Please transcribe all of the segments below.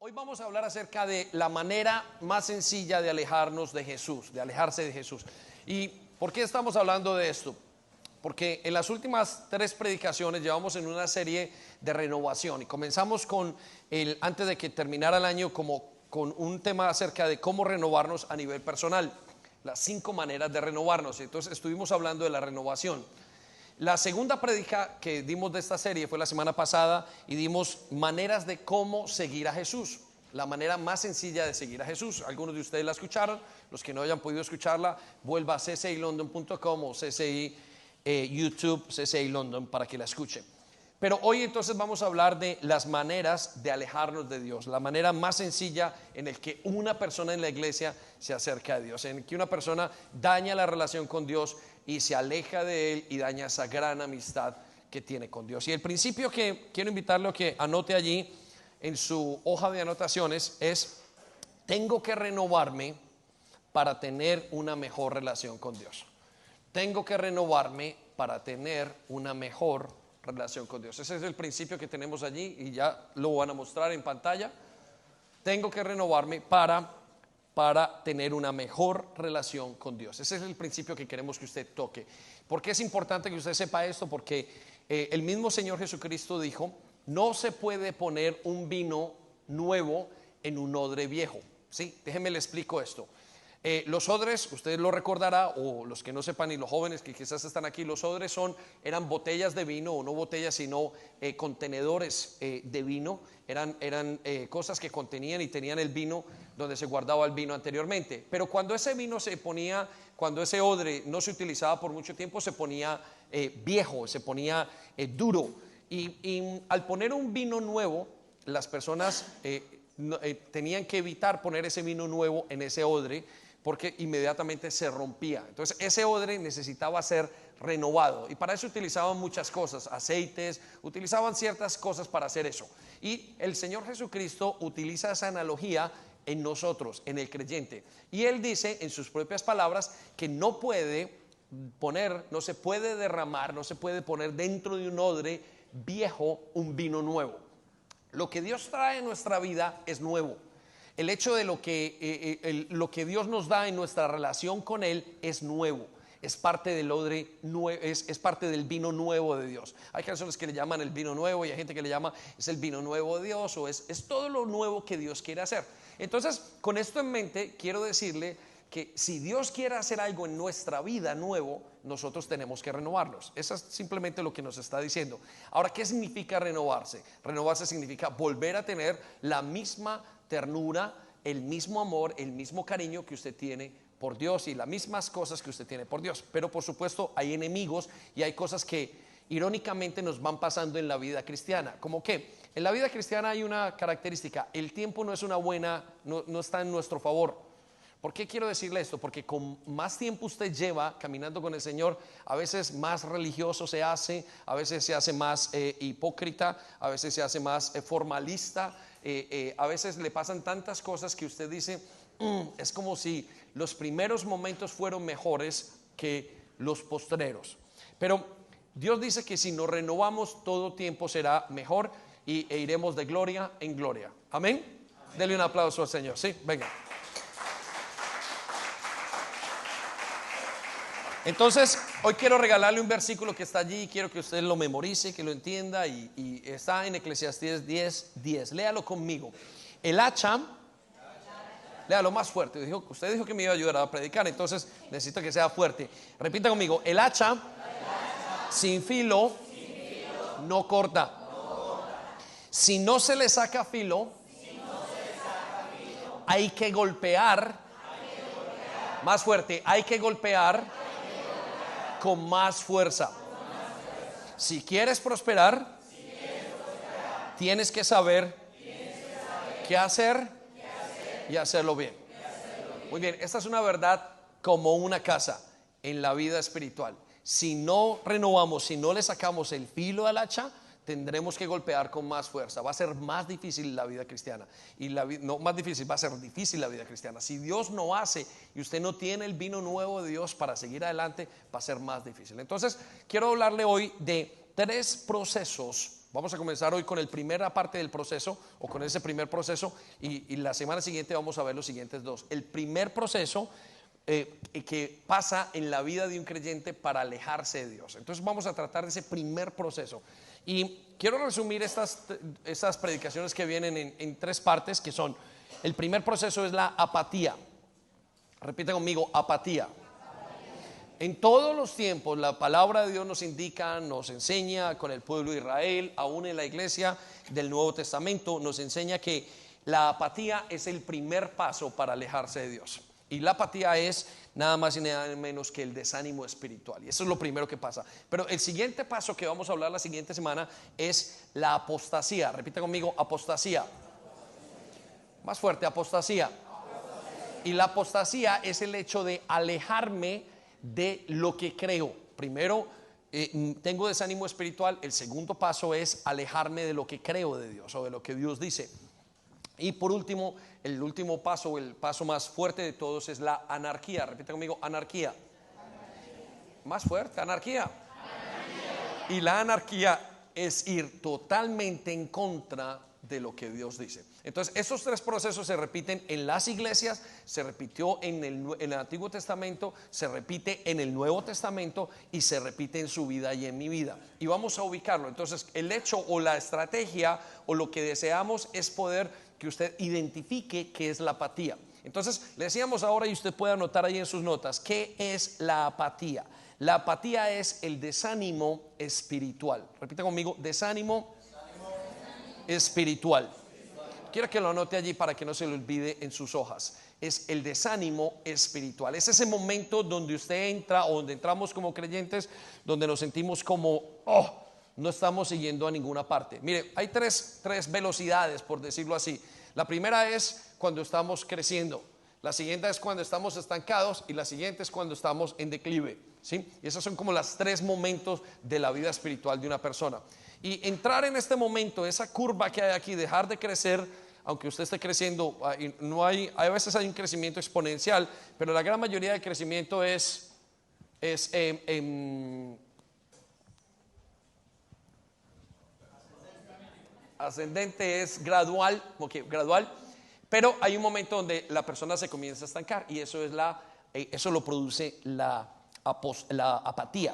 Hoy vamos a hablar acerca de la manera más sencilla de alejarnos de Jesús, de alejarse de Jesús. ¿Y por qué estamos hablando de esto? Porque en las últimas 3 predicaciones llevamos en una serie de renovación y comenzamos antes de que terminara el año, con un tema acerca de cómo renovarnos a nivel personal, las 5 maneras de renovarnos. Entonces estuvimos hablando de la renovación. La segunda prédica que dimos de esta serie fue la semana pasada y dimos maneras de cómo seguir a Jesús, la manera más sencilla de seguir a Jesús. Algunos de ustedes la escucharon, los que no hayan podido escucharla, vuelva a cci-london.com o CCI YouTube, CCI London, para que la escuchen. Pero hoy entonces vamos a hablar de las maneras de alejarnos de Dios, la manera más sencilla en el que una persona en la iglesia se acerca a Dios, en el que una persona daña la relación con Dios y se aleja de Él y daña esa gran amistad que tiene con Dios. Y el principio que quiero invitarlo a que anote allí en su hoja de anotaciones es: tengo que renovarme para tener una mejor relación con Dios. Tengo que renovarme para tener una mejor relación con Dios. Ese es el principio que tenemos allí y ya lo van a mostrar en pantalla. Tengo que renovarme para tener una mejor relación con Dios. Ese es el principio que queremos que usted toque. ¿Por qué es importante que usted sepa esto? Porque el mismo Señor Jesucristo dijo: no se puede poner un vino nuevo en un odre viejo. ¿Sí? Déjenme le explico esto. Los odres, usted lo recordará, o los que no sepan y los jóvenes que quizás están aquí, los odres eran botellas de vino, o no botellas sino contenedores de vino. Eran cosas que contenían y tenían el vino donde se guardaba el vino anteriormente. Pero cuando ese vino cuando ese odre no se utilizaba por mucho tiempo, se ponía viejo, se ponía duro. Y al poner un vino nuevo, las personas tenían que evitar poner ese vino nuevo en ese odre, porque inmediatamente se rompía. Entonces ese odre necesitaba ser renovado y para eso utilizaban muchas cosas, aceites, utilizaban ciertas cosas para hacer eso. Y el Señor Jesucristo utiliza esa analogía en nosotros, en el creyente, y Él dice en sus propias palabras que no se puede derramar, no se puede poner dentro de un odre viejo un vino nuevo. Lo que Dios trae en nuestra vida es nuevo. El hecho de lo que Dios nos da en nuestra relación con Él es nuevo. Es parte del odre, es parte del vino nuevo de Dios. Hay canciones que le llaman el vino nuevo y hay gente que le llama es el vino nuevo de Dios, o es todo lo nuevo que Dios quiere hacer. Entonces, con esto en mente, quiero decirle que si Dios quiere hacer algo en nuestra vida nuevo, nosotros tenemos que renovarnos. Eso es simplemente lo que nos está diciendo. Ahora, ¿qué significa renovarse? Renovarse significa volver a tener la misma ternura, el mismo amor, el mismo cariño que usted tiene por Dios y las mismas cosas que usted tiene por Dios. Pero por supuesto hay enemigos y hay cosas que irónicamente nos van pasando en la vida cristiana. Como que en la vida cristiana hay una característica: el tiempo no está en nuestro favor. ¿Por qué quiero decirle esto? Porque con más tiempo usted lleva caminando con el Señor, a veces más religioso se hace, a veces se hace más hipócrita, a veces se hace más formalista, a veces le pasan tantas cosas que usted dice, es como si los primeros momentos fueron mejores que los postreros. Pero Dios dice que si nos renovamos, todo tiempo será mejor e iremos de gloria en gloria. ¿Amén? Amén. Dele un aplauso al Señor. Sí, venga. Entonces, hoy quiero regalarle un versículo que está allí, quiero que usted lo memorice, que lo entienda, y está en Eclesiastés 10:10. Léalo conmigo. El hacha, léalo más fuerte. Usted dijo que me iba a ayudar a predicar, entonces necesito que sea fuerte. Repita conmigo: el hacha sin filo no corta. Si no se le saca filo, hay que golpear. Más fuerte, hay que golpear con más fuerza. Si quieres prosperar, tienes que saber qué hacer y hacerlo bien. Muy bien, esta es una verdad como una casa en la vida espiritual. Si no renovamos, si no le sacamos el filo al hacha, tendremos que golpear con más fuerza. Va a ser más difícil la vida cristiana. No más difícil, va a ser difícil la vida cristiana. Si Dios no hace y usted no tiene el vino nuevo de Dios para seguir adelante, va a ser más difícil. Entonces, quiero hablarle hoy de 3 procesos Vamos a comenzar hoy con la primera parte del proceso o con ese primer proceso y la semana siguiente vamos a ver los siguientes dos. El primer proceso que pasa en la vida de un creyente para alejarse de Dios. Entonces vamos a tratar de ese primer proceso. Y quiero resumir estas predicaciones que vienen en tres partes, que son: el primer proceso es la apatía. Repita conmigo: apatía. En todos los tiempos la palabra de Dios nos indica, nos enseña con el pueblo de Israel, aún en la iglesia del Nuevo Testamento, nos enseña que la apatía es el primer paso para alejarse de Dios. Y la apatía es nada más y nada menos que el desánimo espiritual. Y eso es lo primero que pasa. Pero el siguiente paso que vamos a hablar la siguiente semana es la apostasía. Repita conmigo: apostasía. Más fuerte: apostasía. Y la apostasía es el hecho de alejarme de lo que creo. Primero, tengo desánimo espiritual. El segundo paso es alejarme de lo que creo de Dios o de lo que Dios dice. Y por último, el último paso, el paso más fuerte de todos, es la anarquía. Repita conmigo: anarquía. Más fuerte: anarquía. Y la anarquía es ir totalmente en contra de lo que Dios dice. Entonces, estos tres procesos se repiten en las iglesias, se repitió en el Antiguo Testamento, se repite en el Nuevo Testamento y se repite en su vida y en mi vida. Y vamos a ubicarlo. Entonces, el hecho o la estrategia o lo que deseamos es poder que usted identifique qué es la apatía. Entonces, le decíamos ahora, y usted puede anotar ahí en sus notas, ¿qué es la apatía? La apatía es el desánimo espiritual. Repita conmigo: desánimo espiritual. Quiero que lo anote allí para que no se lo olvide en sus hojas. Es el desánimo espiritual. Es ese momento donde usted entra o donde entramos como creyentes, donde nos sentimos como, no estamos siguiendo a ninguna parte. Mire, hay tres velocidades, por decirlo así. La primera es cuando estamos creciendo. La siguiente es cuando estamos estancados y la siguiente es cuando estamos en declive, ¿sí? Y esos son como los tres momentos de la vida espiritual de una persona. Y entrar en este momento, esa curva que hay aquí, dejar de crecer, aunque usted esté creciendo, a veces hay un crecimiento exponencial, pero la gran mayoría del crecimiento es ascendente, es gradual, gradual. Pero hay un momento donde la persona se comienza a estancar y eso lo produce la apatía.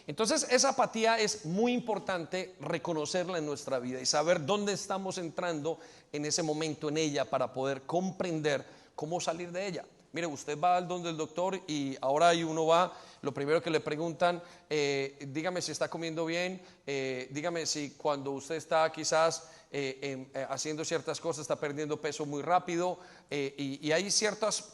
Entonces, esa apatía es muy importante reconocerla en nuestra vida y saber dónde estamos entrando en ese momento en ella para poder comprender cómo salir de ella. Mire, usted va al donde el doctor y ahora uno va, lo primero que le preguntan, dígame si está comiendo bien, dígame si cuando usted está quizás haciendo ciertas cosas está perdiendo peso muy rápido, y hay ciertas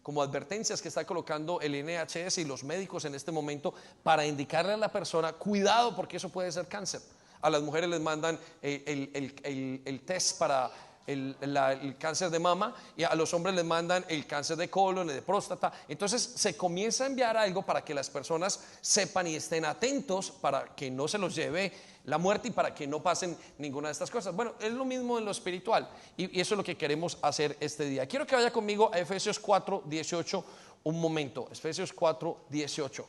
como advertencias que está colocando el NHS y los médicos en este momento para indicarle a la persona: cuidado, porque eso puede ser cáncer. A las mujeres les mandan el test para el cáncer de mama y a los hombres les mandan el cáncer de colon, de próstata. Entonces se comienza a enviar algo para que las personas sepan y estén atentos para que no se los lleve la muerte y para que no pasen ninguna de estas cosas. Bueno, es lo mismo en lo espiritual y eso es lo que queremos hacer este día. Quiero que vaya conmigo a Efesios 4:18 un momento. Efesios 4:18.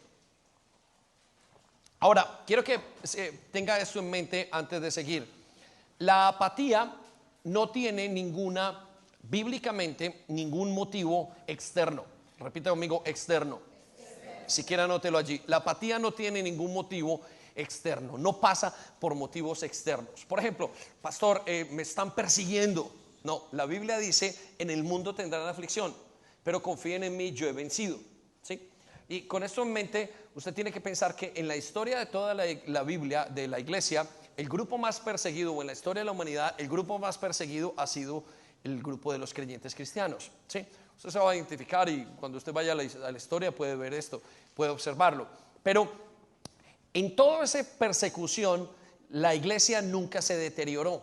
Ahora, quiero que tenga esto en mente antes de seguir. La apatía no tiene bíblicamente ningún motivo externo. Repita conmigo: externo. Si quiere anótelo allí. La apatía no tiene ningún motivo externo, no pasa por motivos externos. Por ejemplo, pastor, me están persiguiendo. No, la Biblia dice: en el mundo tendrán aflicción, pero confíen en mí, yo he vencido, ¿sí? Y con esto en mente, usted tiene que pensar que en la historia de toda la Biblia, de la iglesia, el grupo más perseguido, o en la historia de la humanidad, el grupo más perseguido ha sido el grupo de los creyentes cristianos, ¿sí? Usted se va a identificar y cuando usted vaya a la historia puede ver esto, puede observarlo. Pero en toda esa persecución, la iglesia nunca se deterioró.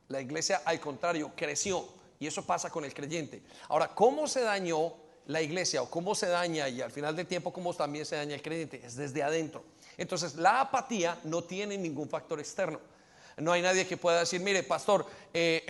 La iglesia, al contrario, creció. Y eso pasa con el creyente. Ahora, ¿cómo se dañó la iglesia o cómo se daña, y al final del tiempo cómo también se daña el creyente? Es desde adentro. Entonces, la apatía no tiene ningún factor externo. No hay nadie que pueda decir: mire, pastor,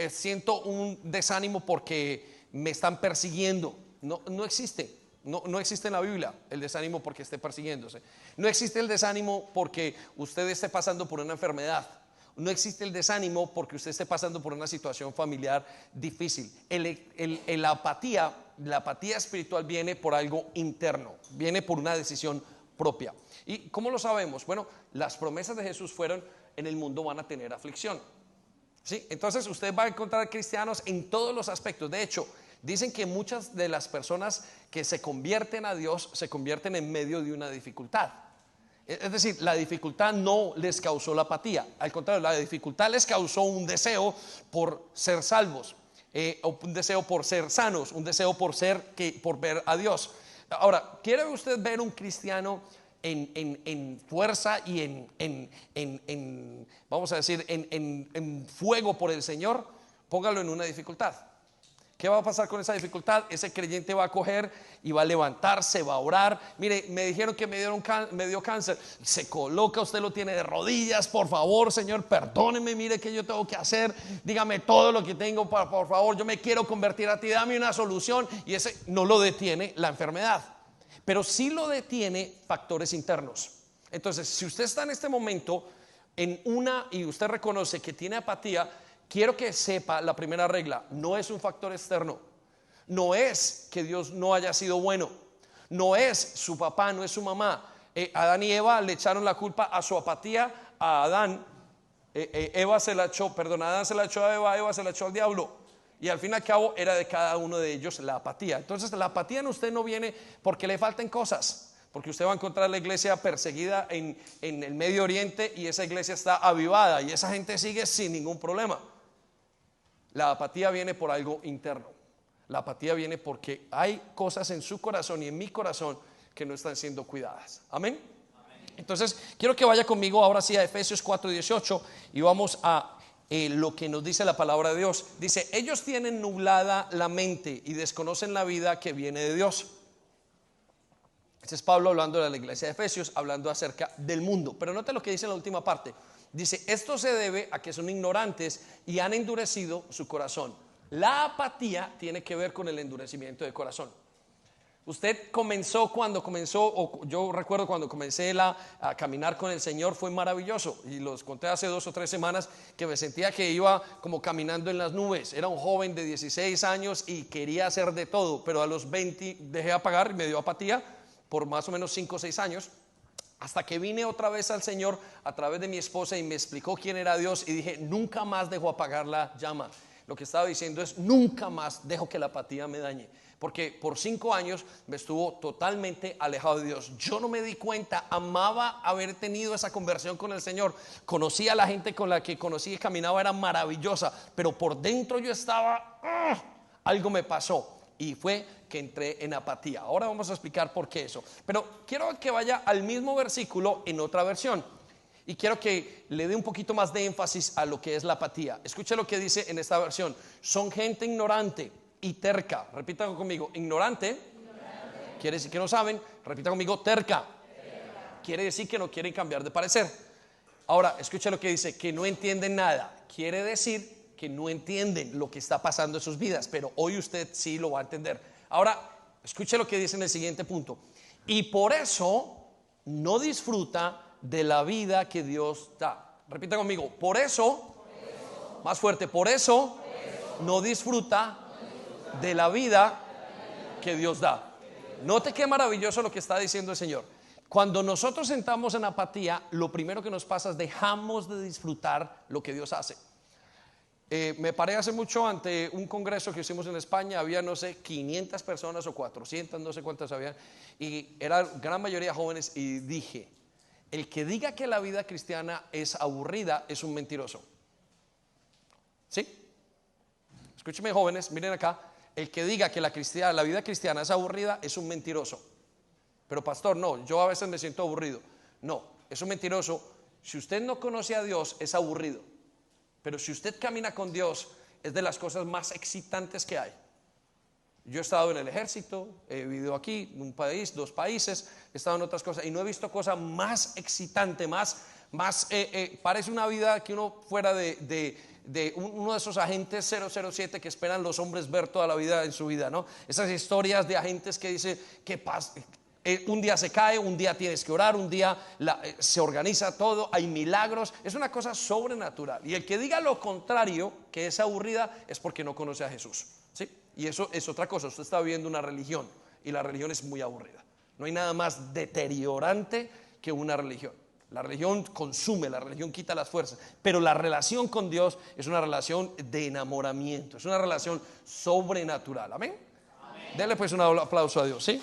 siento un desánimo porque me están persiguiendo. No existe No existe en la Biblia el desánimo porque esté persiguiéndose. No existe el desánimo porque usted esté pasando por una enfermedad. No existe el desánimo porque usted esté pasando por una situación familiar difícil. La apatía espiritual viene por algo interno, viene por una decisión propia. ¿Y cómo lo sabemos? Bueno, las promesas de Jesús fueron: en el mundo van a tener aflicción. ¿Sí? Entonces usted va a encontrar cristianos en todos los aspectos. De hecho, dicen que muchas de las personas que se convierten a Dios se convierten en medio de una dificultad. Es decir, la dificultad no les causó la apatía, al contrario, la dificultad les causó un deseo por ser salvos, un deseo por ser sanos, un deseo por ver a Dios. Ahora, ¿quiere usted ver un cristiano en fuerza y vamos a decir, en fuego por el Señor? Póngalo en una dificultad. ¿Qué va a pasar con esa dificultad? Ese creyente va a coger y va a levantarse, va a orar. Mire, me dijeron que me dio cáncer. Se coloca, usted lo tiene de rodillas. Por favor, Señor, perdóneme, mire qué yo tengo que hacer. Dígame todo lo que tengo, por favor, yo me quiero convertir a ti, dame una solución. Y ese no lo detiene la enfermedad, pero sí lo detiene factores internos. Entonces, si usted está en este momento y usted reconoce que tiene apatía, quiero que sepa la primera regla: no es un factor externo, no es que Dios no haya sido bueno, no es su papá, no es su mamá. Adán y Eva le echaron la culpa a su apatía a Adán. Adán se la echó a Eva se la echó al diablo. Y al fin y al cabo era de cada uno de ellos la apatía. Entonces la apatía en usted no viene porque le falten cosas, porque usted va a encontrar la iglesia perseguida en el Medio Oriente y esa iglesia está avivada y esa gente sigue sin ningún problema. La apatía viene por algo interno. La apatía viene porque hay cosas en su corazón y en mi corazón que no están siendo cuidadas. Amén. Entonces quiero que vaya conmigo ahora sí a Efesios 4:18 y vamos a lo que nos dice la palabra de Dios. Dice: ellos tienen nublada la mente y desconocen la vida que viene de Dios. Este es Pablo hablando de la iglesia de Efesios, hablando acerca del mundo. Pero note lo que dice en la última parte. Dice: esto se debe a que son ignorantes y han endurecido su corazón. La apatía tiene que ver con el endurecimiento de corazón. Usted yo recuerdo cuando comencé a caminar con el Señor, fue maravilloso. Y los conté hace 2 o 3 semanas que me sentía que iba como caminando en las nubes. Era un joven de 16 años y quería hacer de todo, pero a los 20 dejé de apagar y me dio apatía por más o menos 5 o 6 años. Hasta que vine otra vez al Señor a través de mi esposa y me explicó quién era Dios y dije: nunca más dejo apagar la llama. Lo que estaba diciendo es: nunca más dejo que la apatía me dañe. Porque por 5 años me estuvo totalmente alejado de Dios. Yo no me di cuenta, amaba haber tenido esa conversión con el Señor. Conocí a la gente con la que conocí y caminaba, era maravillosa. Pero por dentro yo estaba, algo me pasó. Y fue que entré en apatía. Ahora vamos a explicar por qué eso. Pero quiero que vaya al mismo versículo en otra versión. Y quiero que le dé un poquito más de énfasis a lo que es la apatía. Escuche lo que dice en esta versión: son gente ignorante y terca. Repita conmigo: ignorante. Quiere decir que no saben. Repita conmigo: terca. Quiere decir que no quieren cambiar de parecer. Ahora, escuche lo que dice: que no entienden nada. Quiere decir que no entienden lo que está pasando en sus vidas, pero hoy usted sí lo va a entender. Ahora, escuche lo que dice en el siguiente punto: y por eso no disfruta de la vida que Dios da. Repita conmigo: por eso, más fuerte, por eso no disfruta de la vida que Dios da. Note qué maravilloso lo que está diciendo el Señor. Cuando nosotros entramos en apatía, lo primero que nos pasa es dejamos de disfrutar lo que Dios hace. Me paré hace mucho ante un congreso que hicimos en España. Había, no sé, 500 personas o 400, no sé cuántas había, y era gran mayoría jóvenes. Y dije: el que diga que la vida cristiana es aburrida es un mentiroso. ¿Sí? Escúcheme, jóvenes, miren acá. El que diga que la vida cristiana es aburrida es un mentiroso. Pero pastor, no, yo a veces me siento aburrido. No, es un mentiroso. Si usted no conoce a Dios, es aburrido. Pero si usted camina con Dios, es de las cosas más excitantes que hay. Yo he estado en el ejército, he vivido aquí, un país, 2 países, he estado en otras cosas y no he visto cosa más excitante, parece una vida que uno fuera de uno de esos agentes 007 que esperan los hombres ver toda la vida en su vida, ¿no? Esas historias de agentes que dicen que pasa. Un día se cae, un día tienes que orar, un día se organiza todo, hay milagros, es una cosa sobrenatural. Y el que diga lo contrario, que es aburrida, es porque no conoce a Jesús, ¿sí? Y eso es otra cosa. Usted está viviendo una religión y la religión es muy aburrida. No hay nada más deteriorante que una religión. La religión consume, la religión quita las fuerzas, pero la relación con Dios es una relación de enamoramiento, es una relación sobrenatural. Amén. Dele pues un aplauso a Dios, ¿sí?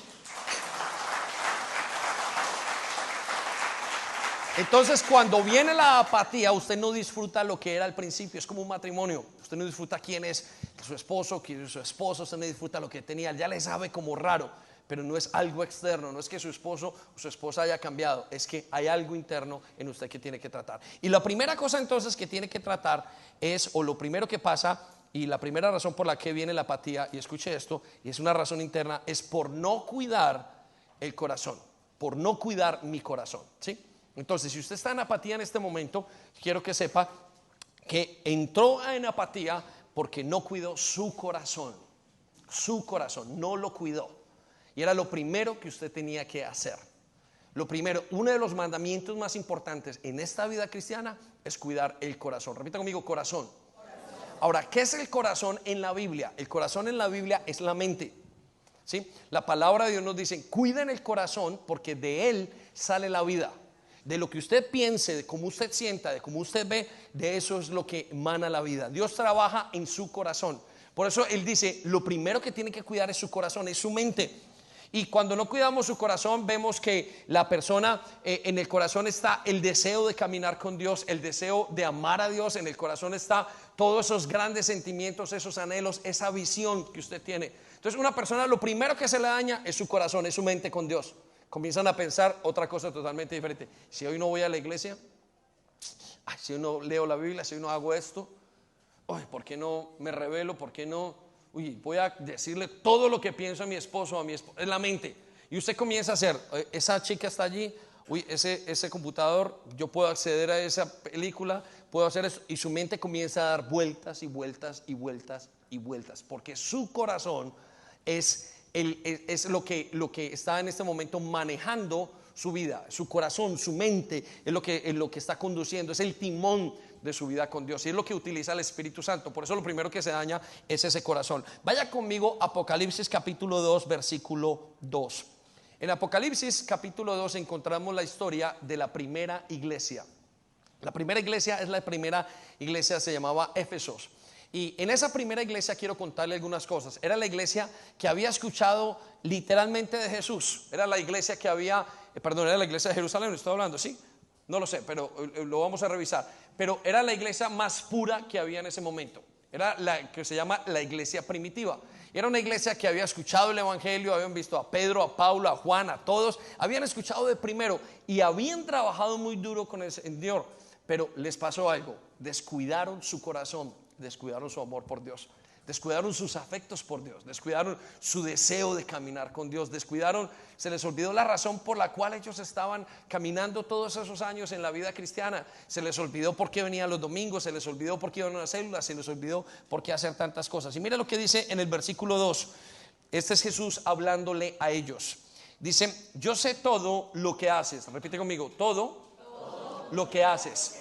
Entonces, cuando viene la apatía, usted no disfruta lo que era al principio. Es como un matrimonio. Usted no disfruta quién es su esposo, usted no disfruta lo que tenía. Ya le sabe como raro, pero no es algo externo. No es que su esposo o su esposa haya cambiado, es que hay algo interno en usted que tiene que tratar. Y la primera cosa entonces que tiene que tratar es, o lo primero que pasa, y la primera razón por la que viene la apatía, y escuche esto, y es una razón interna, es por no cuidar el corazón, por no cuidar mi corazón, ¿sí? Entonces, si usted está en apatía en este momento, quiero que sepa que entró en apatía porque no cuidó su corazón, no lo cuidó. Y era lo primero que usted tenía que hacer. Lo primero, uno de los mandamientos más importantes en esta vida cristiana es cuidar el corazón. Repita conmigo, corazón. Ahora, ¿qué es el corazón en la Biblia? El corazón en la Biblia es la mente, ¿sí? La palabra de Dios nos dice, cuiden el corazón porque de él sale la vida. De lo que usted piense, de cómo usted sienta, de cómo usted ve, de eso es lo que emana la vida. Dios trabaja en su corazón. Por eso Él dice, lo primero que tiene que cuidar es su corazón, es su mente. Y cuando no cuidamos su corazón, vemos que la persona, en el corazón está el deseo de caminar con Dios, el deseo de amar a Dios. En el corazón está todos esos grandes sentimientos, esos anhelos, esa visión que usted tiene. Entonces, una persona, lo primero que se le daña es su corazón, es su mente con Dios. Comienzan a pensar otra cosa totalmente diferente. Si hoy no voy a la iglesia, si hoy no leo la Biblia, si hoy no hago esto, ¿por qué no me revelo? ¿Por qué no? Voy a decirle todo lo que pienso a mi esposo, en la mente. Y usted comienza a hacer, esa chica está allí, ese computador, yo puedo acceder a esa película, puedo hacer eso. Y su mente comienza a dar vueltas y vueltas y vueltas y vueltas, porque su corazón es lo que está en este momento manejando su vida. Su corazón, su mente es lo que está conduciendo, es el timón de su vida con Dios, y es lo que utiliza el Espíritu Santo. Por eso lo primero que se daña es ese corazón. Vaya conmigo a Apocalipsis capítulo 2 versículo 2. En Apocalipsis capítulo 2 encontramos la historia de la primera iglesia. La primera iglesia es la primera iglesia, se llamaba Éfesos. Y en esa primera iglesia quiero contarle algunas cosas. Era la iglesia que había escuchado literalmente de Jesús. Era la iglesia que había, era la iglesia de Jerusalén, ¿estoy hablando? ¿Sí? No lo sé, pero lo vamos a revisar. Pero era la iglesia más pura que había en ese momento. Era la que se llama la iglesia primitiva. Era una iglesia que había escuchado el evangelio, habían visto a Pedro, a Pablo, a Juan, a todos. Habían escuchado de primero y habían trabajado muy duro con el Señor. Pero les pasó algo, descuidaron su corazón, descuidaron su amor por Dios, descuidaron sus afectos por Dios, descuidaron su deseo de caminar con Dios, se les olvidó la razón por la cual ellos estaban caminando todos esos años en la vida cristiana. Se les olvidó por qué venían los domingos, se les olvidó por qué iban a las células, se les olvidó por qué hacer tantas cosas. Y mira lo que dice en el versículo 2. Este es Jesús hablándole a ellos. Dice, yo sé todo lo que haces. Repite conmigo, todo lo que haces.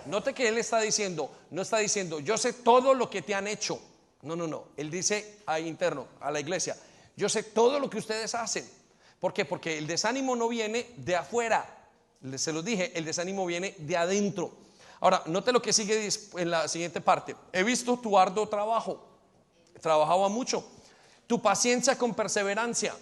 Note que él está diciendo, no está diciendo, yo sé todo lo que te han hecho. No. Él dice ahí interno, a la iglesia, yo sé todo lo que ustedes hacen. ¿Por qué? Porque el desánimo no viene de afuera. Se los dije, el desánimo viene de adentro. Ahora, note lo que sigue en la siguiente parte. He visto tu arduo trabajo. Trabajaba mucho. Tu paciencia con perseverancia.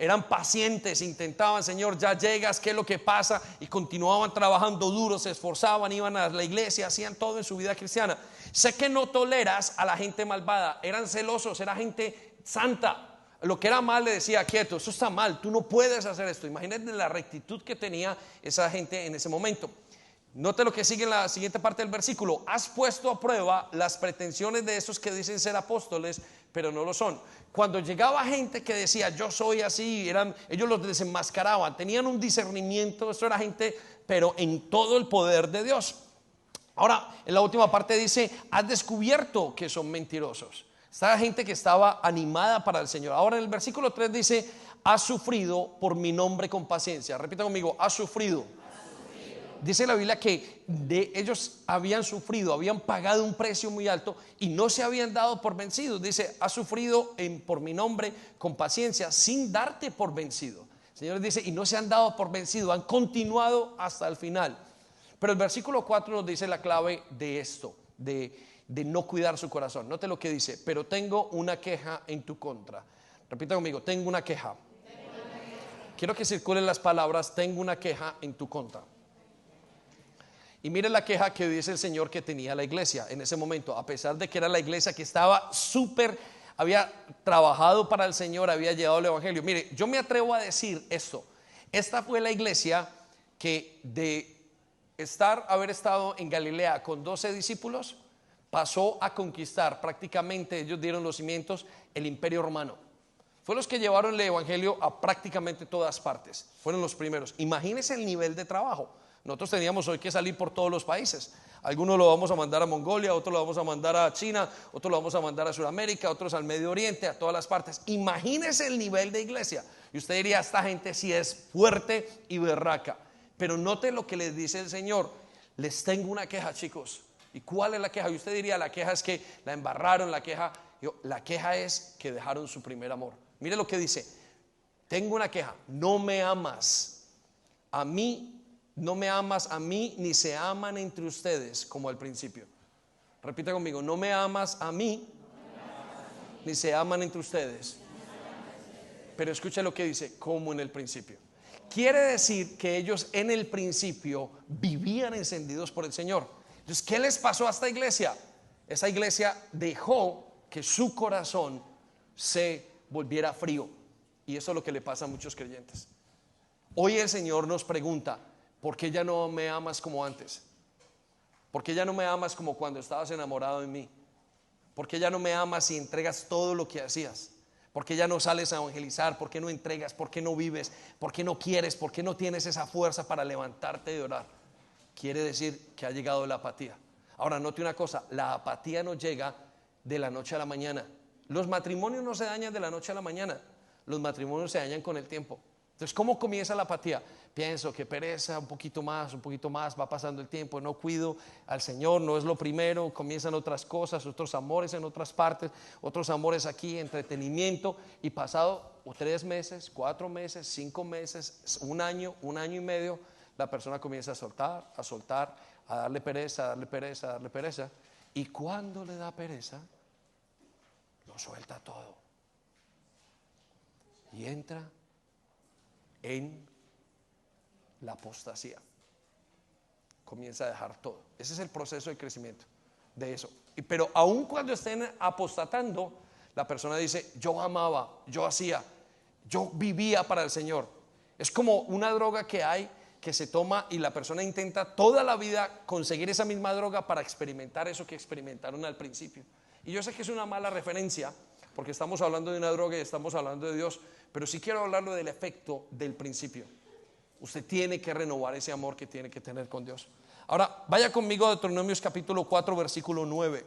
Eran pacientes, intentaban, Señor, ya llegas, ¿qué es lo que pasa? Y continuaban trabajando duro, se esforzaban, iban a la iglesia, hacían todo en su vida cristiana. Sé que no toleras a la gente malvada. Eran celosos, era gente santa. Lo que era mal le decía, quieto, eso está mal, tú no puedes hacer esto. Imagínate la rectitud que tenía esa gente en ese momento. Note lo que sigue en la siguiente parte del versículo. Has puesto a prueba las pretensiones de esos que dicen ser apóstoles, pero no lo son. Cuando llegaba gente que decía yo soy así, ellos los desenmascaraban, tenían un discernimiento. Esto era gente, pero en todo el poder de Dios. Ahora, en la última parte dice, has descubierto que son mentirosos. Esta gente que estaba animada para el Señor. Ahora en el versículo 3 dice, has sufrido por mi nombre con paciencia. Repita conmigo, has sufrido. Dice la Biblia que ellos habían sufrido, habían pagado un precio muy alto y no se habían dado por vencidos. Dice, has sufrido por mi nombre con paciencia sin darte por vencido. El Señor dice, y no se han dado por vencido, han continuado hasta el final. Pero el versículo 4 nos dice la clave de esto, de no cuidar su corazón. Note lo que dice, pero tengo una queja en tu contra. Repita conmigo, tengo una queja. Quiero que circulen las palabras, tengo una queja en tu contra. Y mire la queja que dice el Señor que tenía la iglesia en ese momento, a pesar de que era la iglesia que estaba había trabajado para el Señor, había llevado el evangelio. Mire, yo me atrevo a decir esto, esta fue la iglesia que de haber estado en Galilea con 12 discípulos, pasó a conquistar, prácticamente ellos dieron los cimientos, el imperio romano. Fue los que llevaron el evangelio a prácticamente todas partes, fueron los primeros. Imagínense el nivel de trabajo. Nosotros teníamos hoy que salir por todos los países. Algunos lo vamos a mandar a Mongolia, otros lo vamos a mandar a China, otros lo vamos a mandar a Sudamérica, otros al Medio Oriente, a todas las partes. Imagínese el nivel de iglesia. Y usted diría, esta gente sí es fuerte y berraca. Pero note lo que les dice el Señor. Les tengo una queja, chicos. ¿Y cuál es la queja? Y usted diría, la queja es que la embarraron, la queja es que dejaron su primer amor. Mire lo que dice. Tengo una queja, no me amas a mí. No me amas a mí, ni se aman entre ustedes como al principio. Repita conmigo, no me amas a mí, ni se aman entre ustedes. Pero escucha lo que dice, como en el principio. Quiere decir que ellos en el principio vivían encendidos por el Señor. Entonces, ¿qué les pasó a esta iglesia? Esa iglesia dejó que su corazón se volviera frío. Y eso es lo que le pasa a muchos creyentes. Hoy el Señor nos pregunta, ¿por qué ya no me amas como antes? ¿Por qué ya no me amas como cuando estabas enamorado de mí? ¿Por qué ya no me amas y entregas todo lo que hacías? ¿Por qué ya no sales a evangelizar? ¿Por qué no entregas? ¿Por qué no vives? ¿Por qué no quieres? ¿Por qué no tienes esa fuerza para levantarte y orar? Quiere decir que ha llegado la apatía. Ahora, note una cosa, la apatía no llega de la noche a la mañana. Los matrimonios no se dañan de la noche a la mañana. Los matrimonios se dañan con el tiempo. Entonces, ¿cómo comienza la apatía? Pienso que pereza, un poquito más, va pasando el tiempo, no cuido al Señor, no es lo primero, comienzan otras cosas, otros amores en otras partes, otros amores aquí, entretenimiento, y pasado 3 meses, 4 meses, 5 meses, un año y medio, la persona comienza a soltar, a darle pereza, y cuando le da pereza, lo suelta todo y entra en la apostasía. Comienza a dejar todo. Ese es el proceso de crecimiento de eso. Pero aun cuando estén apostatando, la persona dice, yo amaba, yo hacía, yo vivía para el Señor. Es como una droga que hay que se toma y la persona intenta toda la vida conseguir esa misma droga para experimentar eso que experimentaron al principio. Y yo sé que es una mala referencia porque estamos hablando de una droga y estamos hablando de Dios, pero sí quiero hablarlo del efecto del principio. Usted tiene que renovar ese amor que tiene que tener con Dios. Ahora, vaya conmigo a Deuteronomios capítulo 4, versículo 9.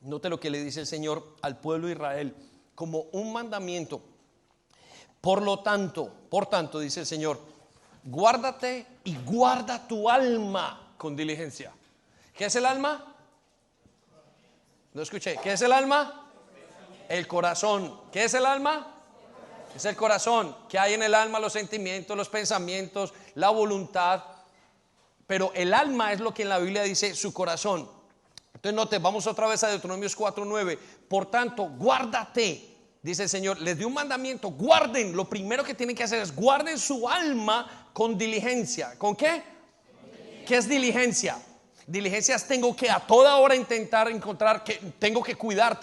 Note lo que le dice el Señor al pueblo de Israel como un mandamiento. Por tanto, dice el Señor, guárdate y guarda tu alma con diligencia. ¿Qué es el alma? No escuché. ¿Qué es el alma? El corazón. ¿Qué es el alma? Es el corazón. ¿Qué hay en el alma? Los sentimientos, los pensamientos, la voluntad. Pero el alma es lo que en la Biblia dice su corazón. Entonces note, vamos otra vez a Deuteronomios 4:9. Por tanto, guárdate, dice el Señor. Les dio un mandamiento, guarden. Lo primero que tienen que hacer es guarden su alma con diligencia. ¿Con qué? ¿Qué es diligencia? Diligencias tengo que a toda hora intentar encontrar, que tengo que cuidar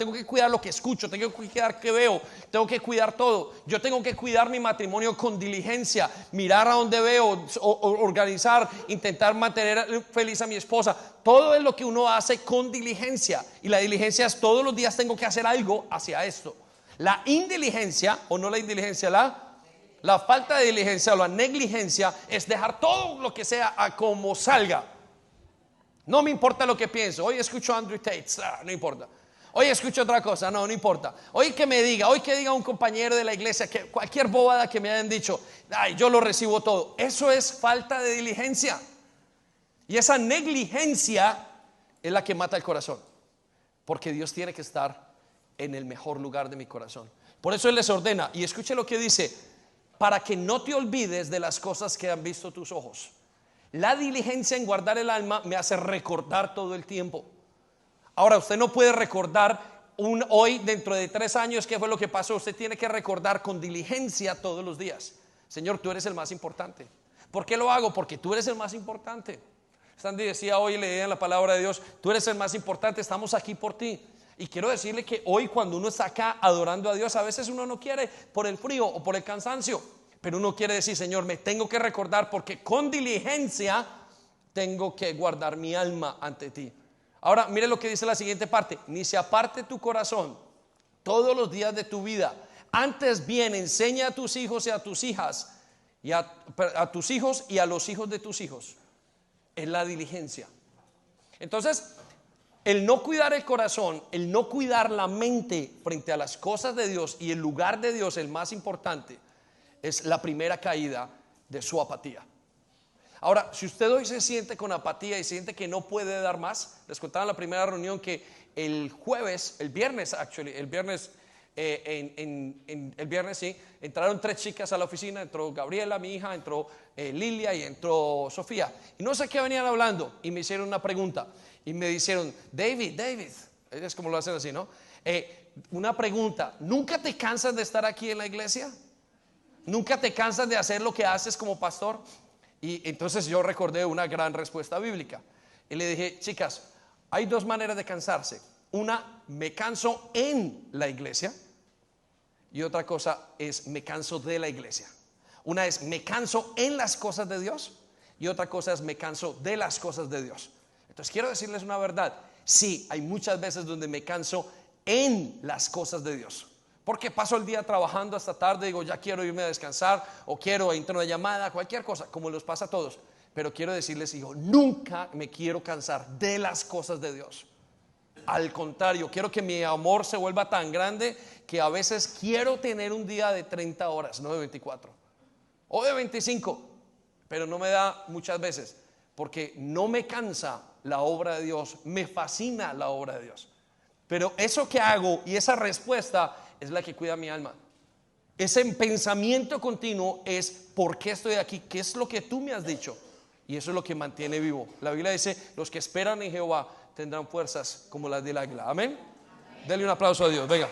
lo que escucho, tengo que cuidar que veo, tengo que cuidar todo. Yo tengo que cuidar mi matrimonio con diligencia, mirar a donde veo, organizar, intentar mantener feliz a mi esposa. Todo es lo que uno hace con diligencia, y la diligencia es todos los días tengo que hacer algo hacia esto. La indiligencia, o no la indiligencia, la La falta de diligencia o la negligencia es dejar todo lo que sea a como salga. No me importa lo que pienso. Hoy escucho a Andrew Tate, no importa. Hoy escucho otra cosa, no importa. Hoy que diga un compañero de la iglesia, que cualquier bobada que me hayan dicho, ay, yo lo recibo todo. Eso es falta de diligencia. Y esa negligencia es la que mata el corazón. Porque Dios tiene que estar en el mejor lugar de mi corazón. Por eso Él les ordena, y escuche lo que dice, para que no te olvides de las cosas que han visto tus ojos. La diligencia en guardar el alma me hace recordar todo el tiempo. Ahora, usted no puede recordar hoy, dentro de 3 años, qué fue lo que pasó. Usted tiene que recordar con diligencia todos los días. Señor, tú eres el más importante. ¿Por qué lo hago? Porque tú eres el más importante. Sandy decía hoy, leía en la palabra de Dios, tú eres el más importante, estamos aquí por ti. Y quiero decirle que hoy, cuando uno está acá adorando a Dios, a veces uno no quiere por el frío o por el cansancio, pero uno quiere decir, Señor, me tengo que recordar, porque con diligencia tengo que guardar mi alma ante ti. Ahora, mire lo que dice la siguiente parte: ni se aparte tu corazón todos los días de tu vida, antes bien enseña a tus hijos y a tus hijas, y a tus hijos y a los hijos de tus hijos. Es la diligencia. Entonces, el no cuidar el corazón, el no cuidar la mente frente a las cosas de Dios y el lugar de Dios, el más importante, es la primera caída de su apatía. Ahora, si usted hoy se siente con apatía y siente que no puede dar más, les contaba en la primera reunión que el viernes, entraron 3 chicas a la oficina. Entró Gabriela, mi hija, entró Lilia y entró Sofía. Y no sé qué venían hablando, y me hicieron una pregunta. Y me dijeron, David, es como lo hacen así, ¿no? Una pregunta: ¿nunca te cansas de estar aquí en la iglesia? ¿Nunca te cansas de hacer lo que haces como pastor? Y entonces yo recordé una gran respuesta bíblica. Y le dije, chicas, hay 2 maneras de cansarse. Una, me canso en la iglesia. Y otra cosa es, me canso de la iglesia. Una es, me canso en las cosas de Dios. Y otra cosa es, me canso de las cosas de Dios. Entonces quiero decirles una verdad. Sí, hay muchas veces donde me canso en las cosas de Dios, porque paso el día trabajando hasta tarde, digo, ya quiero irme a descansar, o quiero entrar una llamada, cualquier cosa, como los pasa a todos. Pero quiero decirles, hijo, nunca me quiero cansar de las cosas de Dios. Al contrario, quiero que mi amor se vuelva tan grande que a veces quiero tener un día de 30 horas, no de 24 o de 25, pero no me da muchas veces, porque no me cansa la obra de Dios, me fascina la obra de Dios. Pero eso que hago y esa respuesta es la que cuida mi alma. Ese pensamiento continuo es, ¿por qué estoy aquí? ¿Qué es lo que tú me has dicho? Y eso es lo que mantiene vivo. La Biblia dice, los que esperan en Jehová tendrán fuerzas como las del águila. Amén. Dele un aplauso a Dios, venga.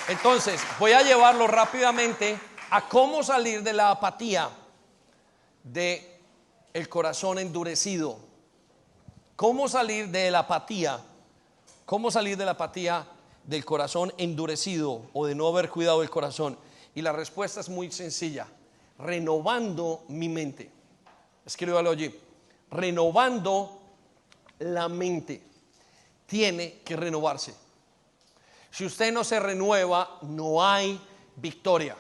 Entonces, voy a llevarlo rápidamente a cómo salir de la apatía de el corazón endurecido. ¿Cómo salir de la apatía? ¿Cómo salir de la apatía del corazón endurecido o de no haber cuidado el corazón? Y la respuesta es muy sencilla: renovando mi mente. Escríbalo allí. Renovando la mente. Tiene que renovarse. Si usted no se renueva, no hay victoria.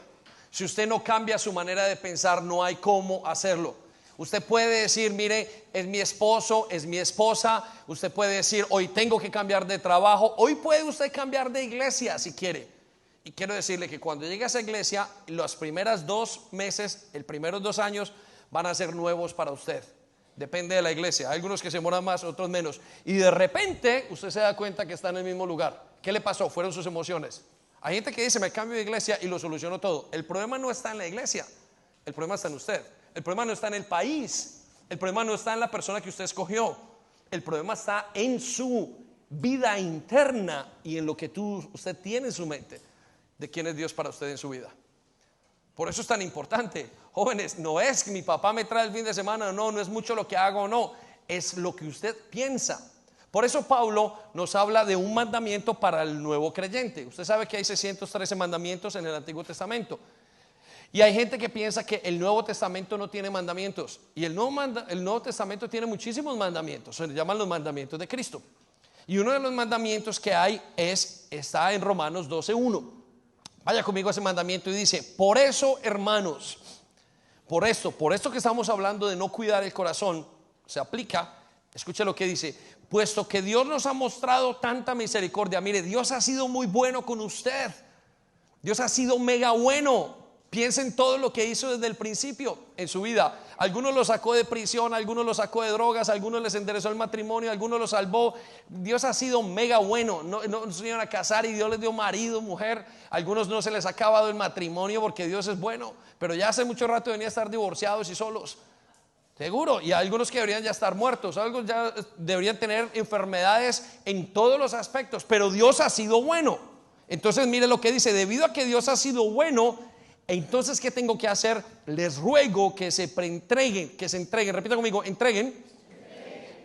Si usted no cambia su manera de pensar, no hay cómo hacerlo. Usted puede decir, mire, es mi esposo, es mi esposa. Usted puede decir, hoy tengo que cambiar de trabajo. Hoy puede usted cambiar de iglesia si quiere. Y quiero decirle que cuando llegue a esa iglesia, los primeros 2 meses, los primeros 2 años van a ser nuevos para usted. Depende de la iglesia. Hay algunos que se demoran más, otros menos. Y de repente usted se da cuenta que está en el mismo lugar. ¿Qué le pasó? Fueron sus emociones. Hay gente que dice, me cambio de iglesia y lo soluciono todo. El problema no está en la iglesia. El problema está en usted. El problema no está en el país. El problema no está en la persona que usted escogió. El problema está en su vida interna y en lo que usted tiene en su mente de quién es Dios para usted en su vida. Por eso es tan importante, jóvenes. No es que mi papá me trae el fin de semana, no es mucho lo que hago o no, es lo que usted piensa. Por eso Pablo nos habla de un mandamiento para el nuevo creyente. Usted sabe que hay 613 mandamientos en el Antiguo Testamento. Y hay gente que piensa que el Nuevo Testamento no tiene mandamientos. Y el Nuevo Testamento tiene muchísimos mandamientos. Se llaman los mandamientos de Cristo. Y uno de los mandamientos que hay está en Romanos 12:1. Vaya conmigo a ese mandamiento y dice: por eso, hermanos, por esto que estamos hablando de no cuidar el corazón, se aplica. Escuche lo que dice: puesto que Dios nos ha mostrado tanta misericordia. Mire, Dios ha sido muy bueno con usted. Dios ha sido mega bueno. Piensen todo lo que hizo desde el principio en su vida. Algunos lo sacó de prisión, algunos lo sacó de drogas, algunos les enderezó el matrimonio, algunos lo salvó. Dios ha sido mega bueno. No se iban a casar y Dios les dio marido, mujer. Algunos no se les ha acabado el matrimonio porque Dios es bueno, pero ya hace mucho rato venía a estar divorciados y solos. Seguro. Y algunos que deberían ya estar muertos, algunos ya deberían tener enfermedades en todos los aspectos, pero Dios ha sido bueno. Entonces mire lo que dice: debido a que Dios ha sido bueno, entonces ¿qué tengo que hacer? Les ruego que se entreguen, repita conmigo, entreguen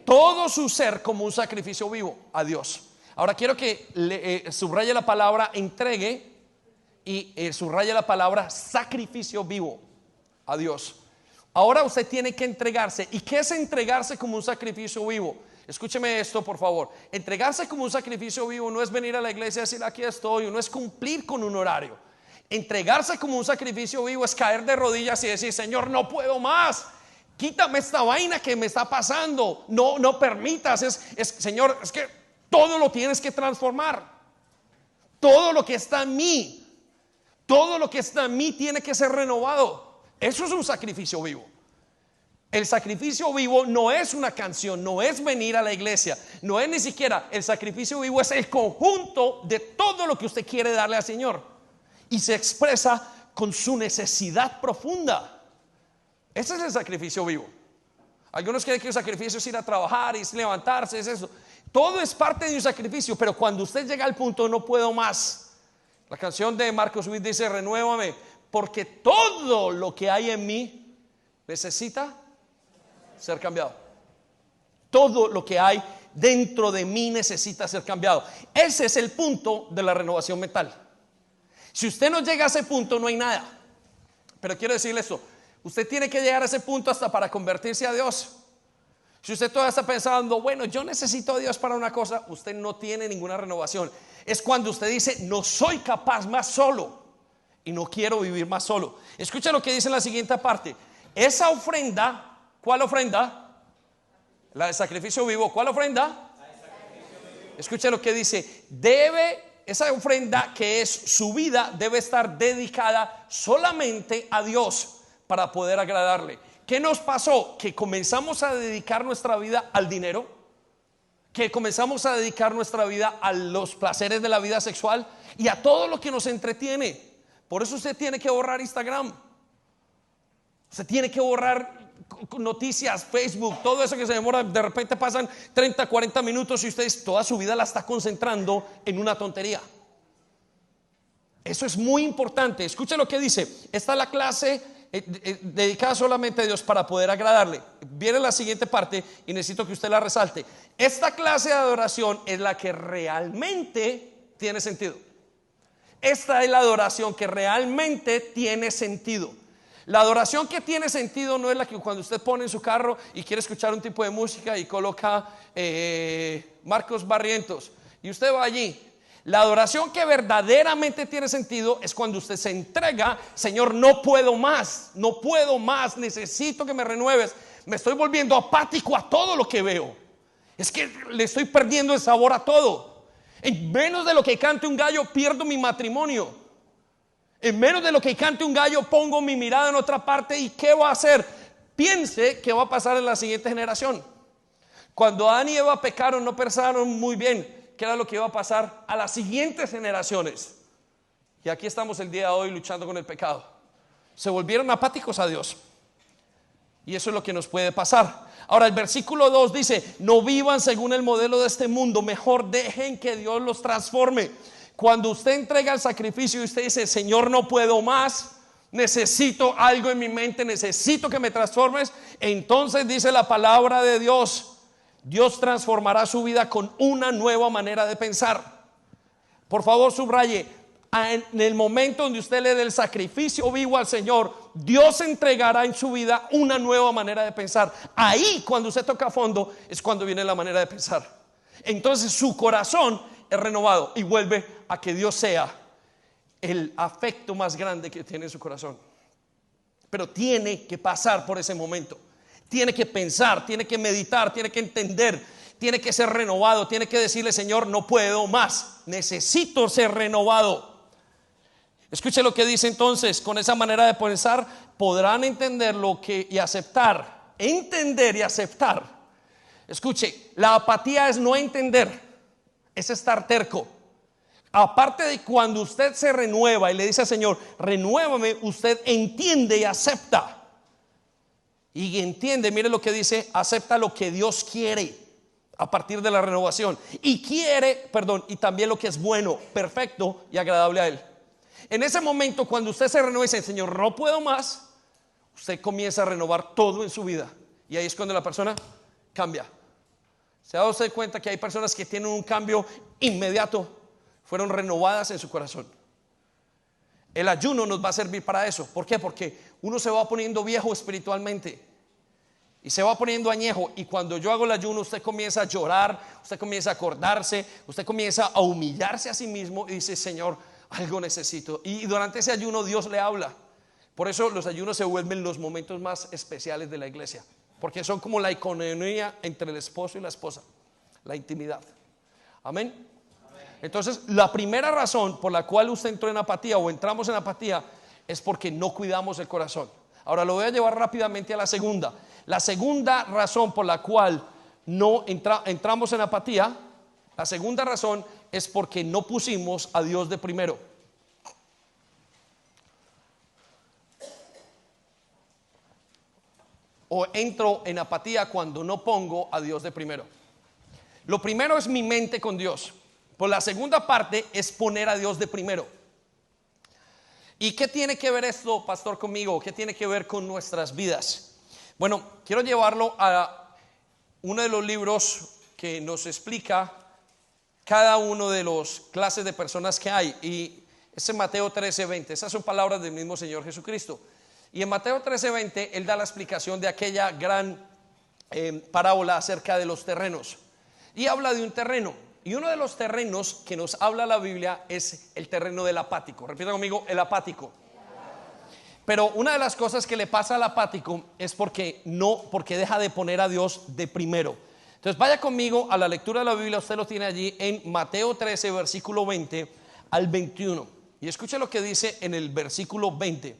todo su ser como un sacrificio vivo a Dios. Ahora quiero que subraye la palabra entregue y subraye la palabra sacrificio vivo a Dios. Ahora usted tiene que entregarse. ¿Y qué es entregarse como un sacrificio vivo? Escúcheme esto, por favor. Entregarse como un sacrificio vivo no es venir a la iglesia y decir aquí estoy, no es cumplir con un horario. Entregarse como un sacrificio vivo es caer de rodillas y decir: Señor, no puedo más, quítame esta vaina que me está pasando, no permitas, Señor, es que todo lo tienes que transformar. Todo lo que está en mí, tiene que ser renovado. Eso es un sacrificio vivo. El sacrificio vivo no es una canción, no es venir a la iglesia, no es ni siquiera. El sacrificio vivo es el conjunto de todo lo que usted quiere darle al Señor, y se expresa con su necesidad profunda. Ese es el sacrificio vivo. Algunos creen que el sacrificio es ir a trabajar, es levantarse, es eso. Todo es parte de un sacrificio, pero cuando usted llega al punto no puedo más. La canción de Marcos Witt dice: renuévame, porque todo lo que hay en mí necesita ser cambiado. Todo lo que hay dentro de mí necesita ser cambiado. Ese es el punto de la renovación mental. Si usted no llega a ese punto, no hay nada. Pero quiero decirle esto: usted tiene que llegar a ese punto hasta para convertirse a Dios. Si usted todavía está pensando, bueno, yo necesito a Dios para una cosa, usted no tiene ninguna renovación. Es cuando usted dice: no soy capaz más solo y no quiero vivir más solo. Escucha lo que dice en la siguiente parte. Esa ofrenda, ¿cuál ofrenda? La de sacrificio vivo. ¿Cuál ofrenda? Escucha lo que dice: esa ofrenda, que es su vida, debe estar dedicada solamente a Dios para poder agradarle. ¿Qué nos pasó? Que comenzamos a dedicar nuestra vida al dinero, que comenzamos a dedicar nuestra vida a los placeres de la vida sexual y a todo lo que nos entretiene. Por eso usted tiene que borrar Instagram, usted tiene que borrar noticias, Facebook, todo eso que se demora. De repente pasan 30, 40 minutos y usted toda su vida la está concentrando en una tontería. Eso es muy importante. Escuche lo que dice. Esta es la clase dedicada solamente a Dios para poder agradarle. Viene la siguiente parte y necesito que usted la resalte. Esta clase de adoración es la que realmente tiene sentido. Esta es la adoración que realmente tiene sentido. La adoración que tiene sentido no es la que cuando usted pone en su carro y quiere escuchar un tipo de música y coloca Marcos Barrientos y usted va allí. La adoración que verdaderamente tiene sentido es cuando usted se entrega: Señor, no puedo más, necesito que me renueves. Me estoy volviendo apático a todo lo que veo. Es que le estoy perdiendo el sabor a todo. En menos de lo que cante un gallo pierdo mi matrimonio. En menos de lo que cante un gallo pongo mi mirada en otra parte. ¿Y qué va a hacer? Piense qué va a pasar en la siguiente generación. Cuando Adán y Eva pecaron, no pensaron muy bien qué era lo que iba a pasar a las siguientes generaciones. Y aquí estamos el día de hoy luchando con el pecado. Se volvieron apáticos a Dios. Y eso es lo que nos puede pasar. Ahora el versículo 2 dice: no vivan según el modelo de este mundo, mejor dejen que Dios los transforme. Cuando usted entrega el sacrificio y usted dice: Señor, no puedo más, necesito algo en mi mente, necesito que me transformes, entonces dice la palabra de Dios: Dios transformará su vida con una nueva manera de pensar. Por favor, subraye: en el momento donde usted le dé el sacrificio vivo al Señor, Dios entregará en su vida una nueva manera de pensar. Ahí, cuando usted toca a fondo, es cuando viene la manera de pensar. Entonces su corazón es renovado y vuelve a que Dios sea el afecto más grande que tiene en su corazón. Pero tiene que pasar por ese momento. Tiene que pensar, tiene que meditar, tiene que entender, tiene que ser renovado, tiene que decirle: Señor, no puedo más, necesito ser renovado. Escuche lo que dice entonces: con esa manera de pensar podrán entender lo que y aceptar. Entender y aceptar. Escuche, la apatía es no entender, es estar terco. Aparte de cuando usted se renueva y le dice al Señor: renuévame, usted entiende y acepta. Y entiende, mire lo que dice: acepta lo que Dios quiere a partir de la renovación. Y y también lo que es bueno, perfecto y agradable a Él. En ese momento, cuando usted se renueva y dice: Señor, no puedo más, usted comienza a renovar todo en su vida. Y ahí es cuando la persona cambia. ¿Se ha dado usted cuenta que hay personas que tienen un cambio inmediato? Fueron renovadas en su corazón. El ayuno nos va a servir para eso. ¿Por qué? Porque uno se va poniendo viejo espiritualmente y se va poniendo añejo. Y cuando yo hago el ayuno, usted comienza a llorar, usted comienza a acordarse, usted comienza a humillarse a sí mismo y dice: Señor, algo necesito. Y durante ese ayuno Dios le habla. Por eso los ayunos se vuelven los momentos más especiales de la iglesia, porque son como la economía entre el esposo y la esposa, la intimidad. Amén. Entonces, la primera razón por la cual usted entró en apatía o entramos en apatía es porque no cuidamos el corazón. Ahora lo voy a llevar rápidamente a la segunda. La segunda razón por la cual no entramos en apatía, la segunda razón es porque no pusimos a Dios de primero. O entro en apatía cuando no pongo a Dios de primero. Lo primero es mi mente con Dios. Por la segunda parte es poner a Dios de primero. ¿Y qué tiene que ver esto, pastor, conmigo? ¿Qué tiene que ver con nuestras vidas? Bueno, quiero llevarlo a uno de los libros que nos explica cada uno de los clases de personas que hay. Y es en Mateo 13:20. Esas son palabras del mismo Señor Jesucristo. Y en Mateo 13:20 Él da la explicación de aquella gran parábola acerca de los terrenos. Y habla de un terreno. Y uno de los terrenos que nos habla la Biblia es el terreno del apático. Repita conmigo: el apático. Pero una de las cosas que le pasa al apático es porque deja de poner a Dios de primero. Entonces vaya conmigo a la lectura de la Biblia. Usted lo tiene allí en Mateo 13, versículo 20 al 21. Y escuche lo que dice en el versículo 20.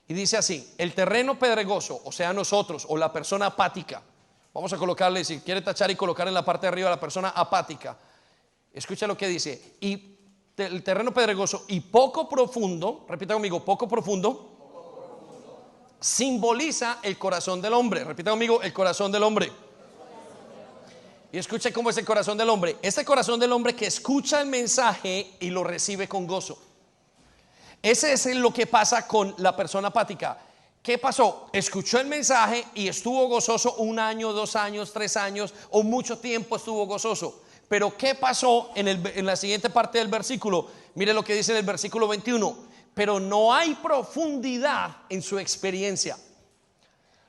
Y dice así: el terreno pedregoso, o sea nosotros, o la persona apática. Vamos a colocarle, si quiere tachar y colocar en la parte de arriba, la persona apática. Escucha lo que dice: y el terreno pedregoso y poco profundo, repita conmigo: poco profundo, simboliza el corazón del hombre. Repita conmigo: el corazón del hombre. Y escuche cómo es el corazón del hombre. Este corazón del hombre que escucha el mensaje y lo recibe con gozo. Ese es lo que pasa con la persona apática. ¿Qué pasó? Escuchó el mensaje y estuvo gozoso 1 año, 2 años, 3 años o mucho tiempo estuvo gozoso. Pero ¿qué pasó en la siguiente parte del versículo? Mire lo que dice en el versículo 21. Pero no hay profundidad en su experiencia.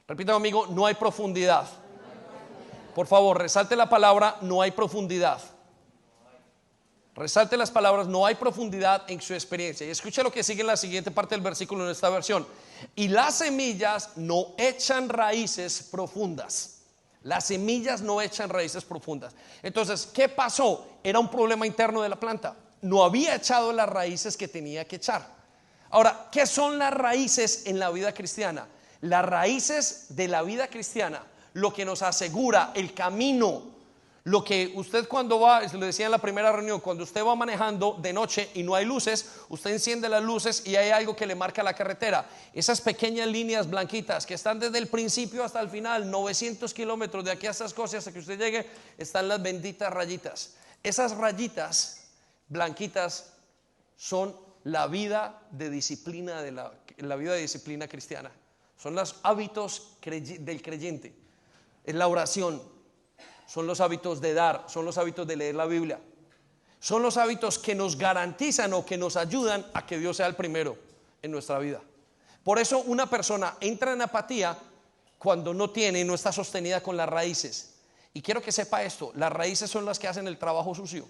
Repita conmigo: no hay profundidad. Por favor, resalte la palabra no hay profundidad. Resalte las palabras no hay profundidad en su experiencia. Y escuche lo que sigue en la siguiente parte del versículo en esta versión. Y las semillas no echan raíces profundas. Las semillas no echan raíces profundas. Entonces, ¿qué pasó? Era un problema interno de la planta. No había echado las raíces que tenía que echar. Ahora, ¿qué son las raíces en la vida cristiana? Las raíces de la vida cristiana, lo que nos asegura el camino. Lo que usted cuando va, lo decía en la primera reunión, cuando usted va manejando de noche y no hay luces, usted enciende las luces y hay algo que le marca la carretera. Esas pequeñas líneas blanquitas que están desde el principio hasta el final, 900 kilómetros de aquí a estas cosas hasta que usted llegue, están las benditas rayitas. Esas rayitas blanquitas son la vida de disciplina la vida de disciplina cristiana. Son los hábitos del creyente. Es la oración. Son los hábitos de dar, son los hábitos de leer la Biblia. Son los hábitos que nos garantizan o que nos ayudan a que Dios sea el primero en nuestra vida. Por eso una persona entra en apatía cuando no está sostenida con las raíces. Y quiero que sepa esto, las raíces son las que hacen el trabajo sucio.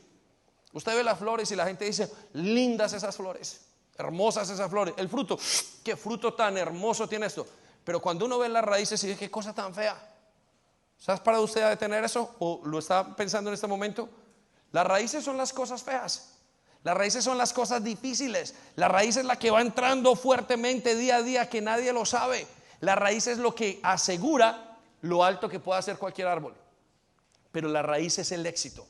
Usted ve las flores y la gente dice, lindas esas flores, hermosas esas flores. El fruto, qué fruto tan hermoso tiene esto. Pero cuando uno ve las raíces y dice, qué cosa tan fea. ¿Estás para usted a detener eso? ¿O lo está pensando en este momento? Las raíces son las cosas feas. Las raíces son las cosas difíciles. La raíz es la que va entrando fuertemente día a día, que nadie lo sabe. La raíz es lo que asegura lo alto que pueda hacer cualquier árbol. Pero la raíz es el éxito.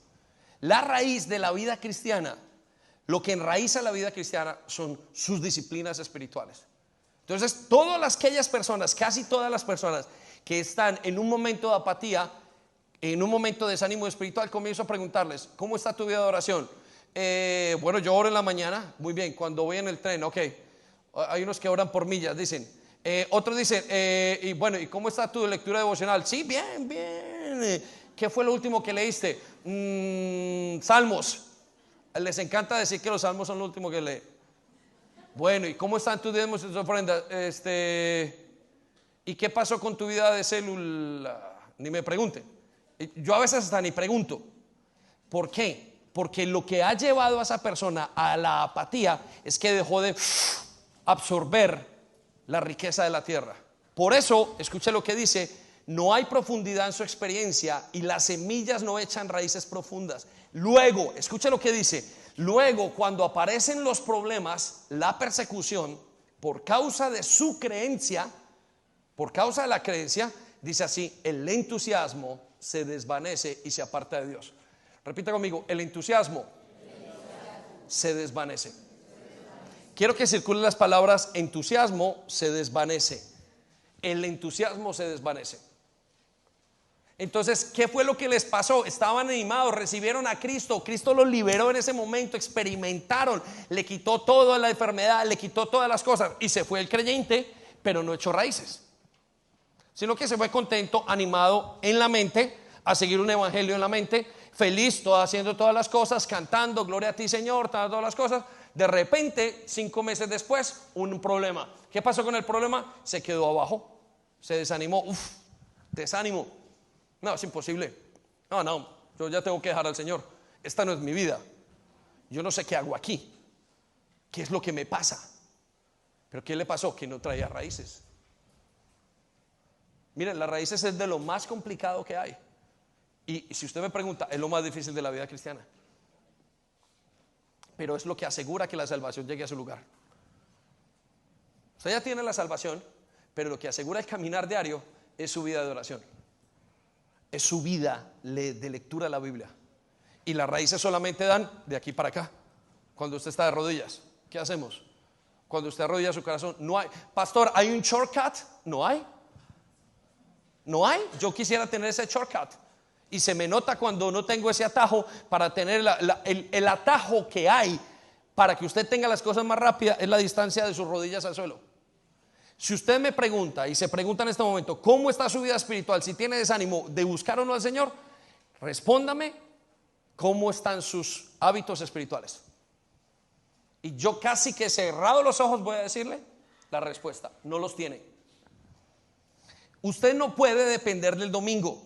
La raíz de la vida cristiana, lo que enraiza la vida cristiana son sus disciplinas espirituales. Entonces, todas aquellas personas, casi todas las personas que están en un momento de apatía, en un momento de desánimo espiritual, comienzo a preguntarles, ¿cómo está tu vida de oración? Bueno, yo oro en la mañana, muy bien. Cuando voy en el tren, ok. Hay unos que oran por millas, dicen. Otros dicen, y bueno, ¿y cómo está tu lectura devocional? Sí, bien, bien. ¿Qué fue lo último que leíste? Salmos. Les encanta decir que los salmos son lo último que lee. Bueno, ¿y cómo están tus diezmos y tus ofrendas? ¿Y qué pasó con tu vida de célula? Ni me pregunten. Yo a veces hasta ni pregunto. ¿Por qué? Porque lo que ha llevado a esa persona a la apatía es que dejó de absorber la riqueza de la tierra. Por eso, escuche lo que dice, no hay profundidad en su experiencia y las semillas no echan raíces profundas. Luego, escuche lo que dice, luego cuando aparecen los problemas, la persecución, por causa de su creencia, por causa de la creencia, dice así, el entusiasmo se desvanece y se aparta de Dios. Repita conmigo, el entusiasmo se desvanece. Quiero que circulen las palabras entusiasmo se desvanece. El entusiasmo se desvanece. Entonces, ¿qué fue lo que les pasó? Estaban animados, recibieron a Cristo, Cristo los liberó en ese momento, experimentaron, le quitó toda la enfermedad, le quitó todas las cosas y se fue el creyente, pero no echó raíces, sino que se fue contento, animado en la mente, a seguir un evangelio en la mente, feliz, haciendo todas las cosas, cantando, gloria a ti Señor, todas las cosas. De repente, 5 meses después, un problema. ¿Qué pasó con el problema? Se quedó abajo, se desanimó, desánimo. No, es imposible. No, yo ya tengo que dejar al Señor. Esta no es mi vida. Yo no sé qué hago aquí. ¿Qué es lo que me pasa? ¿Pero qué le pasó? Que no traía raíces. Miren, las raíces es de lo más complicado que hay. Y si usted me pregunta, es lo más difícil de la vida cristiana. Pero es lo que asegura que la salvación llegue a su lugar. Usted ya tiene la salvación, pero lo que asegura el caminar diario es su vida de oración. Es su vida de lectura de la Biblia. Y las raíces solamente dan de aquí para acá. Cuando usted está de rodillas, ¿qué hacemos? Cuando usted arrodilla su corazón, no hay. Pastor, ¿hay un shortcut? No hay. No hay. Yo quisiera tener ese shortcut. Y se me nota cuando no tengo ese atajo. Para tener el atajo que hay para que usted tenga las cosas más rápidas es la distancia de sus rodillas al suelo. Si usted me pregunta y se pregunta en este momento ¿cómo está su vida espiritual? Si tiene desánimo de buscar o no al Señor, respóndame ¿cómo están sus hábitos espirituales? Y yo casi que cerrado los ojos voy a decirle la respuesta, no los tiene. Usted no puede depender del domingo.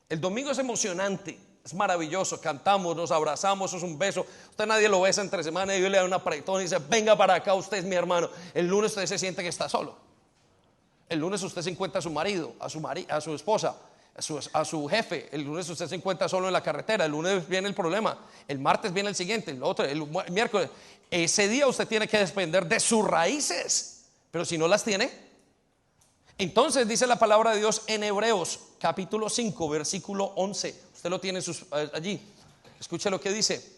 El domingo es emocionante, es maravilloso, cantamos, nos abrazamos, es un beso. Usted nadie lo besa entre semana y yo le da un apretón y dice, venga para acá, usted es mi hermano. El lunes usted se siente que está solo. El lunes usted se encuentra a su marido, a su esposa, a su jefe. El lunes usted se encuentra solo en la carretera. El lunes viene el problema. El martes viene el siguiente, el otro, el miércoles. Ese día usted tiene que depender de sus raíces. Pero si no las tiene, entonces dice la palabra de Dios en Hebreos capítulo 5 versículo 11. Usted lo tiene allí. Escuche lo que dice.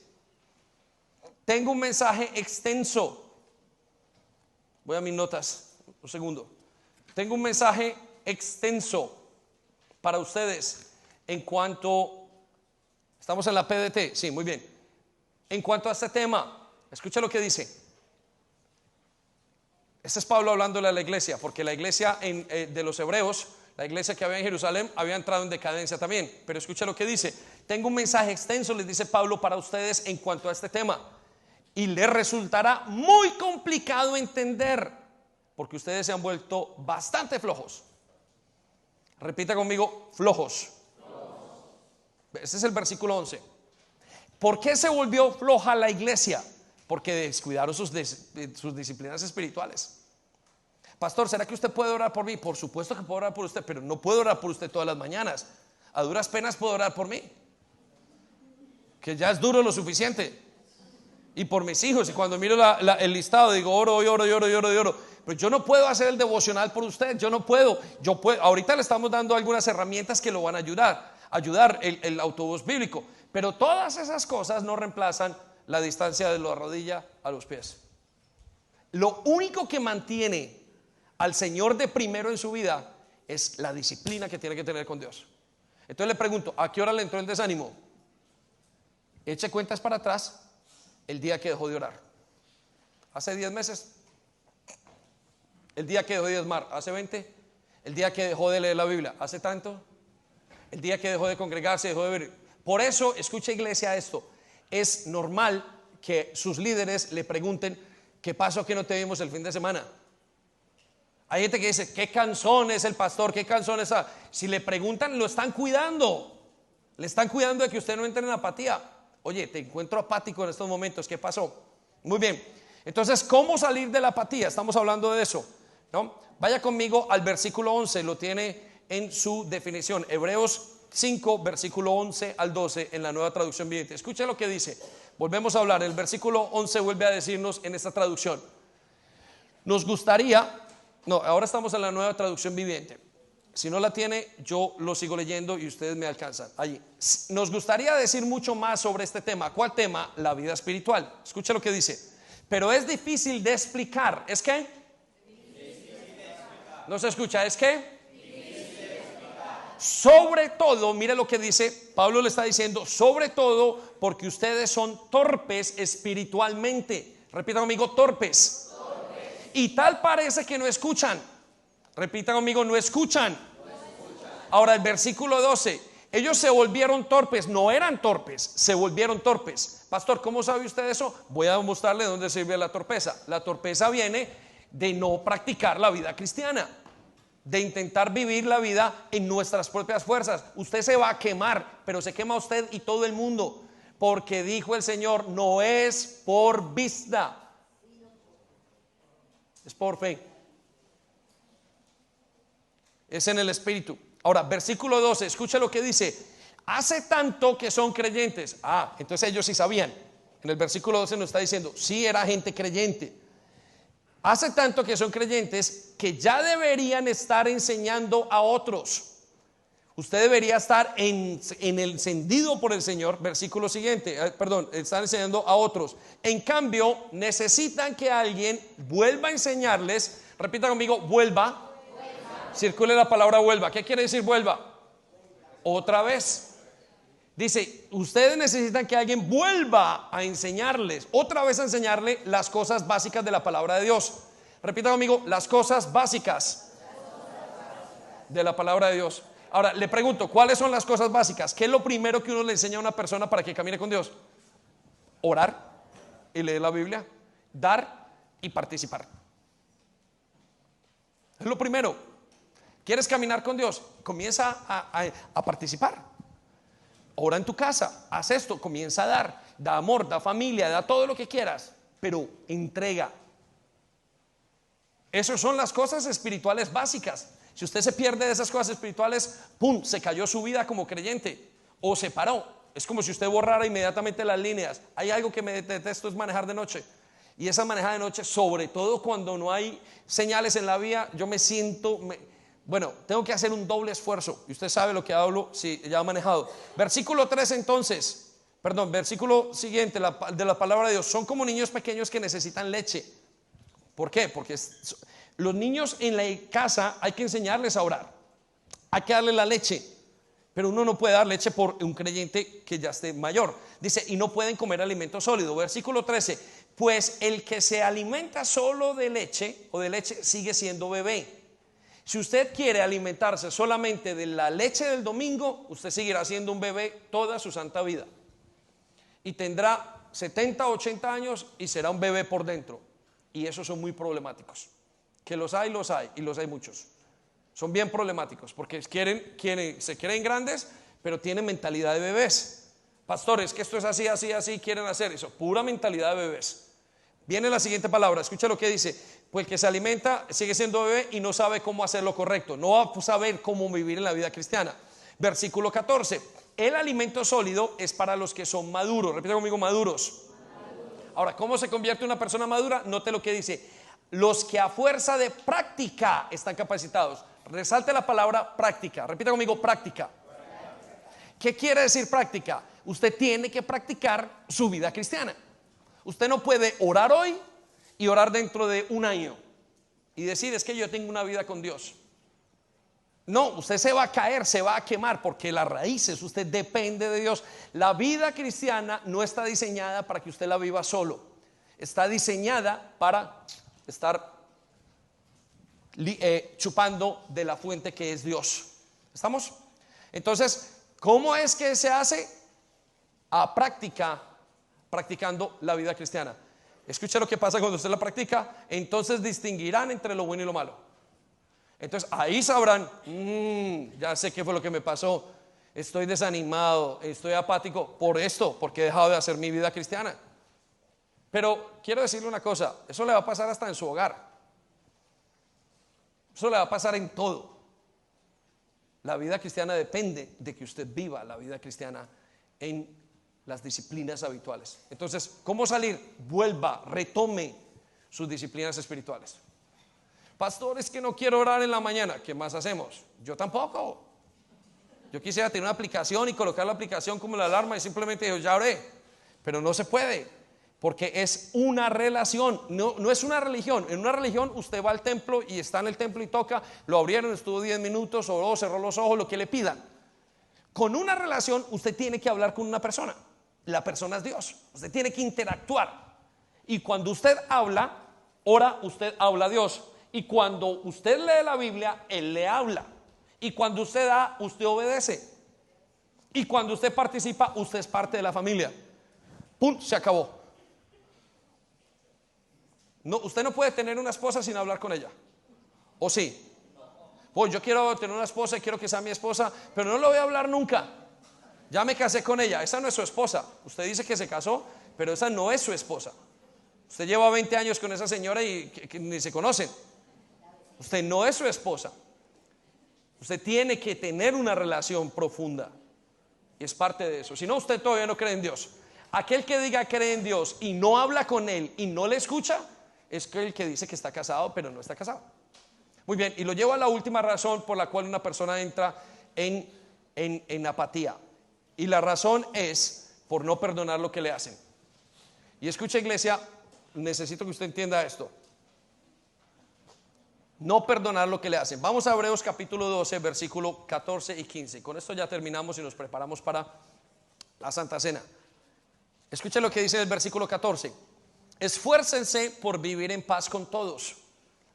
Tengo un mensaje extenso. Voy a mis notas un segundo. Tengo un mensaje extenso para ustedes en cuanto, estamos en la PDT, sí, muy bien. En cuanto a este tema, escucha lo que dice. Este es Pablo hablándole a la iglesia, porque la iglesia de los hebreos, la iglesia que había en Jerusalén, había entrado en decadencia también. Pero escucha lo que dice. Tengo un mensaje extenso, les dice Pablo, para ustedes en cuanto a este tema. Y les resultará muy complicado entender, porque ustedes se han vuelto bastante flojos. Repita conmigo, flojos. Ese es el versículo 11. ¿Por qué se volvió floja la iglesia? Porque descuidaron sus disciplinas espirituales. Pastor, ¿será que usted puede orar por mí? Por supuesto que puedo orar por usted, pero no puedo orar por usted todas las mañanas. A duras penas puedo orar por mí, que ya es duro lo suficiente. Y por mis hijos, y cuando miro el listado digo oro, y oro, y oro, y oro, y oro. Pero yo no puedo hacer el devocional por usted. Yo no puedo. Ahorita le estamos dando algunas herramientas que lo van a ayudar el autobús bíblico. Pero todas esas cosas no reemplazan la distancia de la rodilla a los pies. Lo único que mantiene al Señor de primero en su vida es la disciplina que tiene que tener con Dios. Entonces le pregunto, ¿a qué hora le entró el desánimo? Eche cuentas para atrás el día que dejó de orar. ¿Hace 10 meses? ¿El día que dejó de diezmar? ¿Hace 20? ¿El día que dejó de leer la Biblia? ¿Hace tanto? ¿El día que dejó de congregarse, dejó de ver? Por eso, escucha iglesia esto, es normal que sus líderes le pregunten, ¿qué pasó que no te vimos el fin de semana? Hay gente que dice, ¿qué cansón es el pastor? ¿Qué cansón es? Si le preguntan, lo están cuidando. Le están cuidando de que usted no entre en apatía. Oye, te encuentro apático en estos momentos, ¿qué pasó? Muy bien, entonces, ¿cómo salir de la apatía? Estamos hablando de eso, ¿no? Vaya conmigo al versículo 11, lo tiene en su definición, Hebreos 5, versículo 11 al 12 en la Nueva Traducción Viviente. Escuche lo que dice. Volvemos a hablar. El versículo 11 vuelve a decirnos en esta traducción. Nos gustaría, ahora estamos en la Nueva Traducción Viviente. Si no la tiene, yo lo sigo leyendo y ustedes me alcanzan allí. Nos gustaría decir mucho más sobre este tema. ¿Cuál tema? La vida espiritual. Escuche lo que dice. Pero es difícil de explicar. ¿Es qué? No se escucha. ¿Es qué? Sobre todo, mire lo que dice, Pablo le está diciendo, sobre todo porque ustedes son torpes espiritualmente. Repita conmigo, torpes. Y tal parece que no escuchan. Repita conmigo, no escuchan. Ahora el versículo 12, ellos se volvieron torpes, no eran torpes, se volvieron torpes. Pastor, ¿cómo sabe usted eso? Voy a mostrarle dónde sirve la torpeza. La torpeza viene de no practicar la vida cristiana, de intentar vivir la vida en nuestras propias fuerzas. Usted se va a quemar, pero se quema usted y todo el mundo, porque dijo el Señor, no es por vista, es por fe, es en el Espíritu. Ahora, versículo 12, escucha lo que dice. Hace tanto que son creyentes. Entonces ellos sí sabían. En el versículo 12 nos está diciendo, sí era gente creyente. Hace tanto que son creyentes que ya deberían estar enseñando a otros. Usted debería estar en el encendido por el Señor. Versículo siguiente, están enseñando a otros. En cambio, necesitan que alguien vuelva a enseñarles. Repita conmigo, vuelva. Circule la palabra vuelva. ¿Qué quiere decir vuelva? Otra vez. Dice, ustedes necesitan que alguien vuelva a enseñarles, otra vez a enseñarle las cosas básicas de la palabra de Dios. Repita conmigo, las cosas básicas de la palabra de Dios. Ahora, le pregunto, ¿cuáles son las cosas básicas? ¿Qué es lo primero que uno le enseña a una persona para que camine con Dios? Orar y leer la Biblia, dar y participar. Es lo primero. ¿Quieres caminar con Dios? Comienza a participar. Ora en tu casa, haz esto, comienza a dar, da amor, da familia, da todo lo que quieras, pero entrega. Esas son las cosas espirituales básicas. Si usted se pierde de esas cosas espirituales, ¡pum!, se cayó su vida como creyente o se paró. Es como si usted borrara inmediatamente las líneas. Hay algo que me detesto, es manejar de noche. Y esa manejada de noche, sobre todo cuando no hay señales en la vía, yo me siento... tengo que hacer un doble esfuerzo. Y usted sabe lo que hablo si ya ha manejado. Versículo 3 entonces. Versículo siguiente de la palabra de Dios. Son como niños pequeños que necesitan leche. ¿Por qué? Porque los niños en la casa hay que enseñarles a orar. Hay que darle la leche. Pero uno no puede dar leche por un creyente que ya esté mayor. Dice, y no pueden comer alimento sólido. Versículo 13. Pues el que se alimenta solo de leche o de leche sigue siendo bebé. Si usted quiere alimentarse solamente de la leche del domingo, usted seguirá siendo un bebé toda su santa vida. Y tendrá 70, 80 años y será un bebé por dentro. Y esos son muy problemáticos. Que los hay y los hay muchos. Son bien problemáticos porque se creen grandes, pero tienen mentalidad de bebés. Pastores, que esto es así, así, así, quieren hacer eso. Pura mentalidad de bebés. Viene la siguiente palabra, escucha lo que dice. Pues el que se alimenta sigue siendo bebé y no sabe cómo hacer lo correcto. No va a saber cómo vivir en la vida cristiana. Versículo 14. El alimento sólido es para los que son maduros. Repita conmigo, maduros. Ahora, ¿cómo se convierte una persona madura? Note lo que dice. Los que a fuerza de práctica están capacitados. Resalte la palabra práctica. Repita conmigo, práctica. ¿Qué quiere decir práctica? Usted tiene que practicar su vida cristiana. Usted no puede orar hoy y orar dentro de un año y decir, es que yo tengo una vida con Dios. No, usted se va a caer, se va a quemar, porque las raíces, usted depende de Dios. La vida cristiana no está diseñada para que usted la viva solo. Está diseñada para estar chupando de la fuente que es Dios. ¿Estamos? Entonces, ¿cómo es que se hace? Practicando la vida cristiana. Escucha lo que pasa cuando usted la practica. Entonces distinguirán entre lo bueno y lo malo. Entonces ahí sabrán, ya sé qué fue lo que me pasó. Estoy desanimado, estoy apático por esto, porque he dejado de hacer mi vida cristiana. Pero quiero decirle una cosa, eso le va a pasar hasta en su hogar. Eso le va a pasar en todo. La vida cristiana depende de que usted viva la vida cristiana en las disciplinas habituales. Entonces, ¿cómo salir? Vuelva, retome sus disciplinas espirituales. Pastor, es que no quiero orar en la mañana. ¿Qué más hacemos? Yo tampoco. Yo quisiera tener una aplicación y colocar la aplicación como la alarma y simplemente digo, ya oré. Pero no se puede, porque es una relación, no es una religión. En una religión usted va al templo y está en el templo y toca, lo abrieron, estuvo 10 minutos, oró, cerró los ojos, lo que le pidan. Con una relación usted tiene que hablar con una persona. La persona es Dios. Usted tiene que interactuar. Y cuando usted habla, ora, usted habla a Dios. Y cuando usted lee la Biblia, Él le habla. Y cuando usted da, usted obedece. Y cuando usted participa, usted es parte de la familia. ¡Pum! Se acabó. No, usted no puede tener una esposa sin hablar con ella. ¿O sí? Pues yo quiero tener una esposa y quiero que sea mi esposa, pero no lo voy a hablar nunca. Ya me casé con ella, esa no es su esposa. Usted dice que se casó, pero esa no es su esposa. Usted lleva 20 años con esa señora y que ni se conocen. Usted no es su esposa. Usted tiene que tener una relación profunda. Y es parte de eso. Si no, usted todavía no cree en Dios. Aquel que diga cree en Dios y no habla con Él y no le escucha, es el que dice que está casado, pero no está casado. Muy bien, y lo llevo a la última razón por la cual una persona entra en apatía. Y la razón es por no perdonar lo que le hacen. Y escucha, iglesia, necesito que usted entienda esto. No perdonar lo que le hacen. Vamos a Hebreos capítulo 12, versículo 14 y 15. Con esto ya terminamos y nos preparamos para la Santa Cena. Escucha lo que dice el versículo 14. Esfuércense por vivir en paz con todos.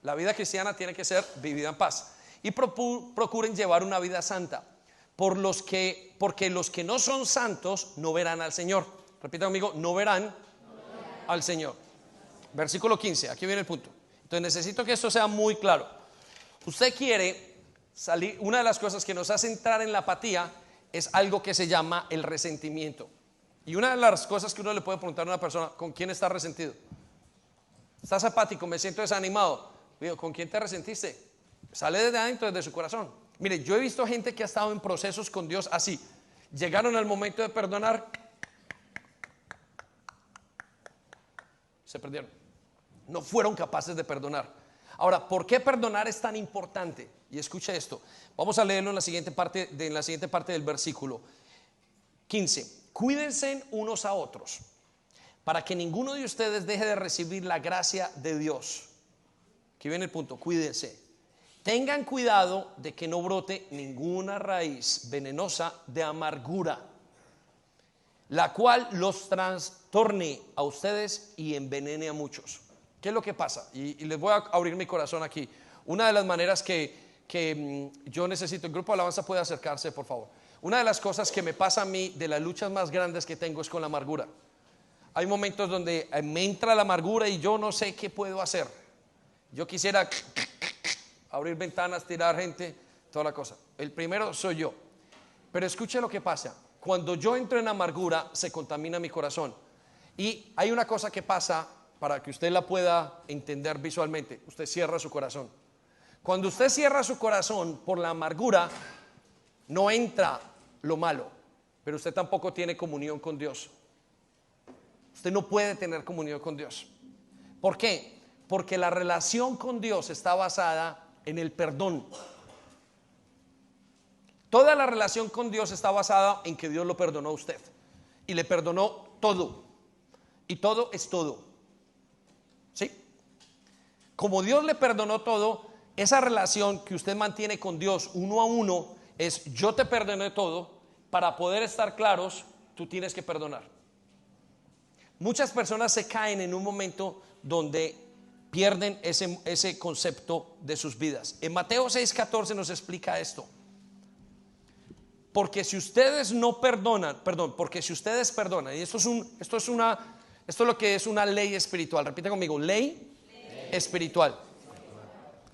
La vida cristiana tiene que ser vivida en paz. Y procuren llevar una vida santa. Porque los que no son santos no verán al Señor. Repita conmigo, no verán al Señor. Versículo 15, aquí viene el punto. Entonces necesito que esto sea muy claro. Usted quiere salir, una de las cosas que nos hace entrar en la apatía es algo que se llama el resentimiento. Y una de las cosas que uno le puede preguntar a una persona, ¿con quién está resentido? ¿Estás apático? Me siento desanimado. Digo, ¿con quién te resentiste? Sale desde adentro, desde su corazón. Mire, yo he visto gente que ha estado en procesos con Dios así. Llegaron al momento de perdonar, se perdieron. No fueron capaces de perdonar. Ahora, ¿por qué perdonar es tan importante? Y escucha esto. Vamos a leerlo en la siguiente parte del versículo 15. Cuídense unos a otros, para que ninguno de ustedes deje de recibir la gracia de Dios. Aquí viene el punto, cuídense. Tengan cuidado de que no brote ninguna raíz venenosa de amargura, la cual los trastorne a ustedes y envenene a muchos. ¿Qué es lo que pasa? Y les voy a abrir mi corazón aquí. Una de las maneras que yo necesito, el grupo de alabanza puede acercarse, por favor. Una de las cosas que me pasa a mí, de las luchas más grandes que tengo, es con la amargura. Hay momentos donde me entra la amargura y yo no sé qué puedo hacer. Yo quisiera abrir ventanas, tirar gente, toda la cosa. El primero soy yo. Pero escuche lo que pasa. Cuando yo entro en amargura, se contamina mi corazón. Y hay una cosa que pasa para que usted la pueda entender visualmente. Usted cierra su corazón. Cuando usted cierra su corazón por la amargura, no entra lo malo, pero usted tampoco tiene comunión con Dios. Usted no puede tener comunión con Dios. ¿Por qué? Porque la relación con Dios está basada en el perdón. Toda la relación con Dios está basada en que Dios lo perdonó a usted y le perdonó todo. Y todo es todo. ¿Sí? Como Dios le perdonó todo, esa relación que usted mantiene con Dios uno a uno es: yo te perdoné todo. Para poder estar claros, tú tienes que perdonar. Muchas personas se caen en un momento donde pierden ese concepto de sus vidas. En Mateo 6:14 nos explica esto. Porque si ustedes no perdonan, porque si ustedes perdonan, y esto es lo que es una ley espiritual. Repita conmigo: ley espiritual.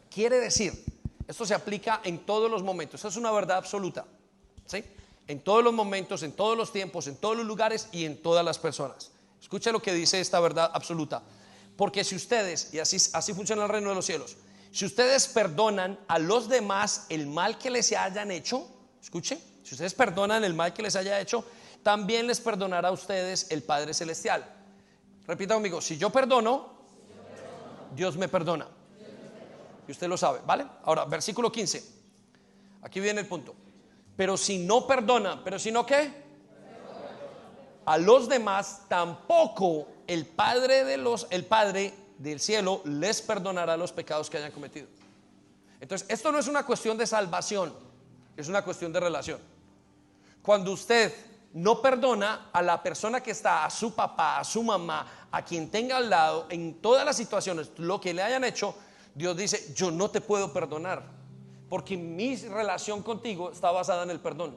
Quiere decir, esto se aplica en todos los momentos. Esto es una verdad absoluta, ¿sí? En todos los momentos, en todos los tiempos, en todos los lugares y en todas las personas. Escucha lo que dice esta verdad absoluta. Porque si ustedes, y así funciona el reino de los cielos, si ustedes perdonan a los demás el mal que les hayan hecho, escuche, si ustedes perdonan el mal que les haya hecho, también les perdonará a ustedes el Padre Celestial. Repita conmigo: si yo perdono, Dios me perdona. Y usted lo sabe, ¿vale? Ahora, versículo 15. Aquí viene el punto. Pero si no perdona, ¿pero si no qué? A los demás tampoco el Padre del cielo les perdonará los pecados que hayan cometido. Entonces, esto no es una cuestión de salvación, es una cuestión de relación. Cuando usted no perdona a la persona que está, a su papá, a su mamá, a quien tenga al lado, en todas las situaciones, lo que le hayan hecho, Dios dice: yo no te puedo perdonar, porque mi relación contigo está basada en el perdón.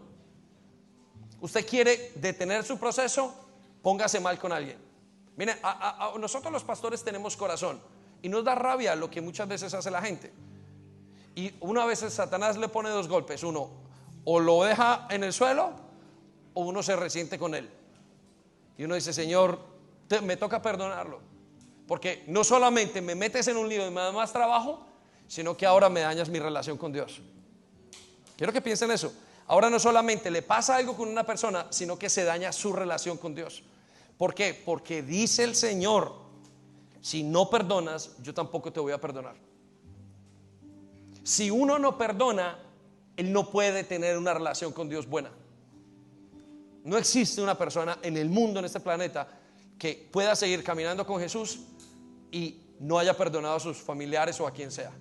Usted quiere detener su proceso, póngase mal con alguien. Mire, nosotros los pastores tenemos corazón y nos da rabia lo que muchas veces hace la gente. Y una vez Satanás le pone dos golpes: uno, o lo deja en el suelo, o uno se resiente con él. Y uno dice: Señor, me toca perdonarlo, porque no solamente me metes en un lío y me da más trabajo, sino que ahora me dañas mi relación con Dios. Quiero que piensen eso. Ahora no solamente le pasa algo con una persona, sino que se daña su relación con Dios. ¿Por qué? Porque dice el Señor: si no perdonas, yo tampoco te voy a perdonar. Si uno no perdona, él no puede tener una relación con Dios buena. No existe una persona en el mundo, en este planeta, que pueda seguir caminando con Jesús y no haya perdonado a sus familiares o a quien sea.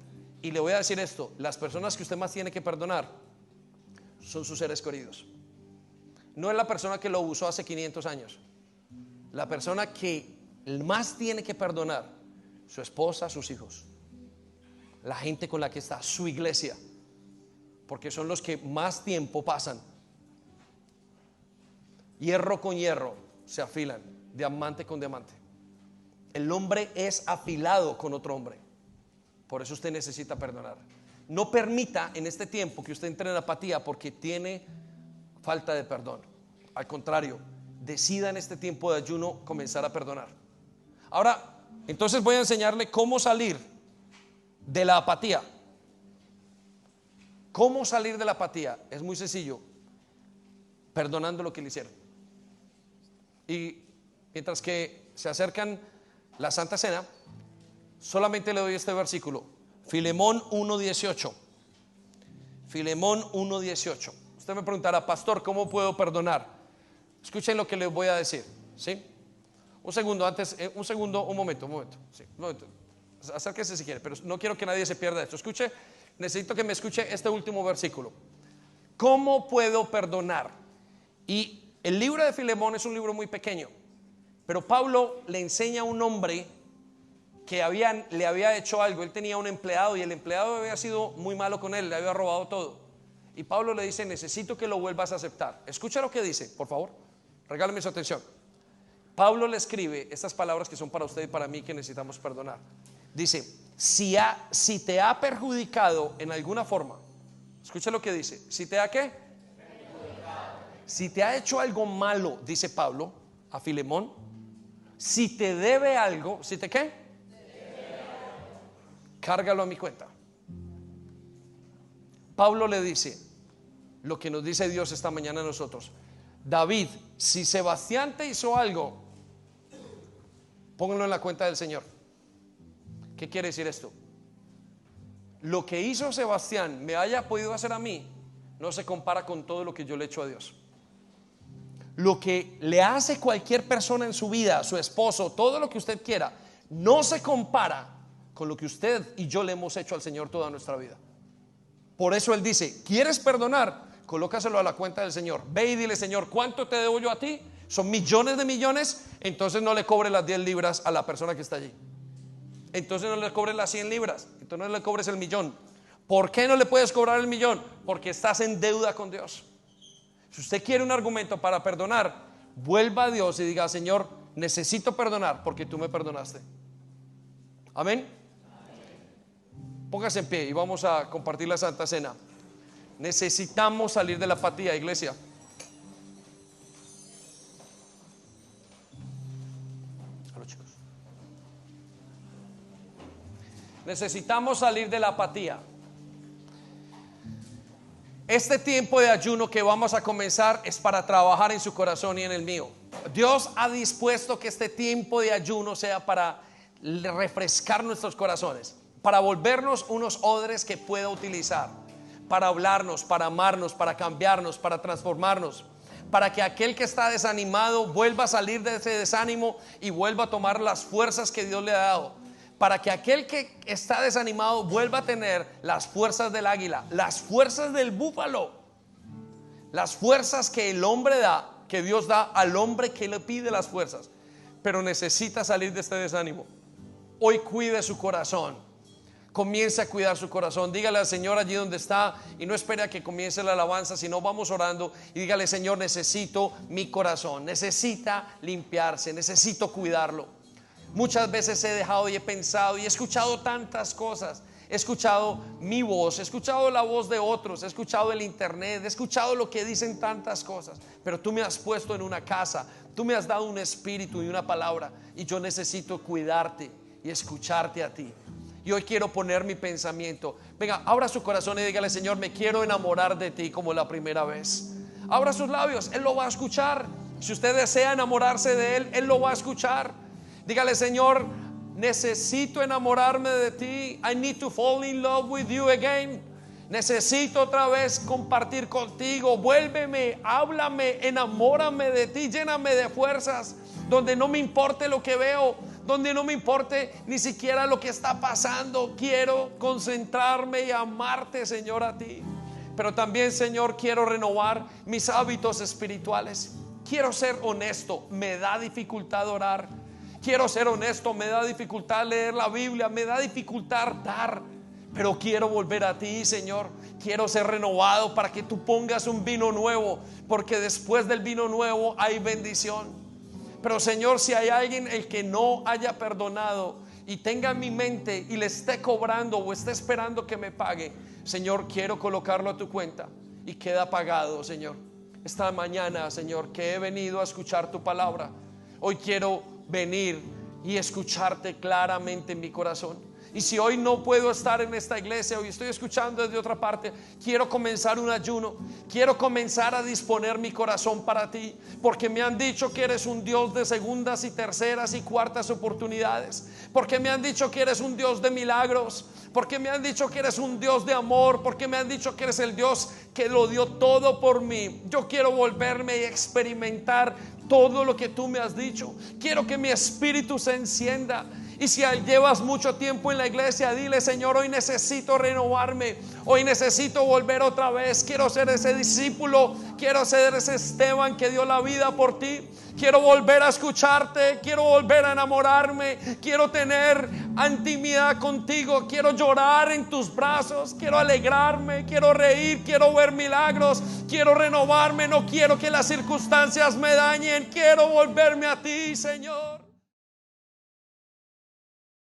Y le voy a decir esto: las personas que usted más tiene que perdonar son sus seres queridos. No es la persona que lo usó hace 500 años. La persona que más tiene que perdonar: su esposa, sus hijos, la gente con la que está, su iglesia, porque son los que más tiempo pasan. Hierro con hierro se afilan, diamante con diamante. El hombre es afilado con otro hombre. Por eso usted necesita perdonar. No permita en este tiempo que usted entre en apatía porque tiene falta de perdón. Al contrario, decida en este tiempo de ayuno comenzar a perdonar. Ahora, entonces voy a enseñarle cómo salir de la apatía. ¿Cómo salir de la apatía? Es muy sencillo: perdonando lo que le hicieron. Y mientras que se acercan la Santa Cena, solamente le doy este versículo: Filemón 1:18. Filemón 1:18. Usted me preguntará: pastor, ¿cómo puedo perdonar? Escuchen lo que les voy a decir, ¿sí? Un momento. Sí, un momento. Acérquese si quiere, pero no quiero que nadie se pierda esto. Escuche, necesito que me escuche este último versículo. ¿Cómo puedo perdonar? Y el libro de Filemón es un libro muy pequeño, pero Pablo le enseña a un hombre que le había hecho algo. Él tenía un empleado y el empleado había sido muy malo con él, le había robado todo. Y Pablo le dice: necesito que lo vuelvas a aceptar. Escucha lo que dice, por favor, regálame su atención. Pablo le escribe estas palabras que son para usted y para mí, que necesitamos perdonar. Dice: si te ha perjudicado en alguna forma, escucha lo que dice, si te ha ¿qué? Si te ha hecho algo malo, dice Pablo a Filemón, si te debe algo, si te ¿qué? Cárgalo a mi cuenta. Pablo le dice lo que nos dice Dios esta mañana a nosotros: David, si Sebastián te hizo algo, pónganlo en la cuenta del Señor. ¿Qué quiere decir esto? Lo que hizo Sebastián me haya podido hacer a mí no se compara con todo lo que yo le he hecho a Dios. Lo que le hace cualquier persona en su vida, su esposo, todo lo que usted quiera, no se compara con lo que usted y yo le hemos hecho al Señor toda nuestra vida. Por eso Él dice: ¿quieres perdonar? Colócaselo a la cuenta del Señor. Ve y dile: Señor, ¿cuánto te debo yo a ti? Son millones de millones. Entonces no le cobre las 10 libras a la persona que está allí. Entonces no le cobres las 100 libras. Entonces no le cobres el millón. ¿Por qué no le puedes cobrar el millón? Porque estás en deuda con Dios. Si usted quiere un argumento para perdonar, vuelva a Dios y diga: Señor, necesito perdonar porque tú me perdonaste. Amén. Póngase en pie y vamos a compartir la Santa Cena. Necesitamos salir de la apatía, iglesia. Hola, chicos. Necesitamos salir de la apatía. Este tiempo de ayuno que vamos a comenzar es para trabajar en su corazón y en el mío. Dios ha dispuesto que este tiempo de ayuno sea para refrescar nuestros corazones, para volvernos unos odres que pueda utilizar, para hablarnos, para amarnos, para cambiarnos, para transformarnos, para que aquel que está desanimado vuelva a salir de ese desánimo y vuelva a tomar las fuerzas que Dios le ha dado, para que aquel que está desanimado vuelva a tener las fuerzas del águila, las fuerzas del búfalo, las fuerzas que el hombre da, que Dios da al hombre que le pide las fuerzas, pero necesita salir de este desánimo. Hoy cuide su corazón. Comience a cuidar su corazón. Dígale al Señor allí donde está, y no espere a que comience la alabanza, sino vamos orando y dígale: Señor, necesito mi corazón, necesita limpiarse, necesito cuidarlo. Muchas veces he dejado y he pensado y he escuchado tantas cosas. He escuchado mi voz, he escuchado la voz de otros, he escuchado el internet, he escuchado lo que dicen tantas cosas, pero tú me has puesto en una casa, tú me has dado un espíritu y una palabra, y yo necesito cuidarte y escucharte a ti. Y hoy quiero poner mi pensamiento. Venga, abra su corazón y dígale: Señor, me quiero enamorar de ti como la primera vez. Abra sus labios, Él lo va a escuchar. Si usted desea enamorarse de Él, Él lo va a escuchar. Dígale: Señor, necesito enamorarme de ti. I need to fall in love with you again. Necesito otra vez compartir contigo. Vuélveme, háblame, enamórame de ti, lléname de fuerzas, donde no me importe lo que veo, donde no me importe ni siquiera lo que está pasando. Quiero concentrarme y amarte, Señor, a ti. Pero también, Señor, quiero renovar mis hábitos espirituales. Quiero ser honesto, me da dificultad orar. Quiero ser honesto, me da dificultad leer la Biblia, me da dificultad dar. Pero quiero volver a ti, Señor. Quiero ser renovado para que tú pongas un vino nuevo, porque después del vino nuevo hay bendición. Pero, Señor, si hay alguien el que no haya perdonado y tenga en mi mente y le esté cobrando o esté esperando que me pague, Señor, quiero colocarlo a tu cuenta y queda pagado, Señor. Esta mañana, Señor, que he venido a escuchar tu palabra, hoy quiero venir y escucharte claramente en mi corazón. Y si hoy no puedo estar en esta iglesia, hoy estoy escuchando desde otra parte, quiero comenzar un ayuno. Quiero comenzar a disponer mi corazón para ti, porque me han dicho que eres un Dios de segundas y terceras y cuartas oportunidades, porque me han dicho que eres un Dios de milagros, porque me han dicho que eres un Dios de amor, porque me han dicho que eres el Dios que lo dio todo por mí. Yo quiero volverme y experimentar todo lo que tú me has dicho. Quiero que mi espíritu se encienda. Y si llevas mucho tiempo en la iglesia, dile: Señor, hoy necesito renovarme, hoy necesito volver otra vez. Quiero ser ese discípulo, quiero ser ese Esteban que dio la vida por ti. Quiero volver a escucharte, quiero volver a enamorarme, quiero tener intimidad contigo, quiero llorar en tus brazos, quiero alegrarme, quiero reír, quiero ver milagros, quiero renovarme. No quiero que las circunstancias me dañen, quiero volverme a ti, Señor.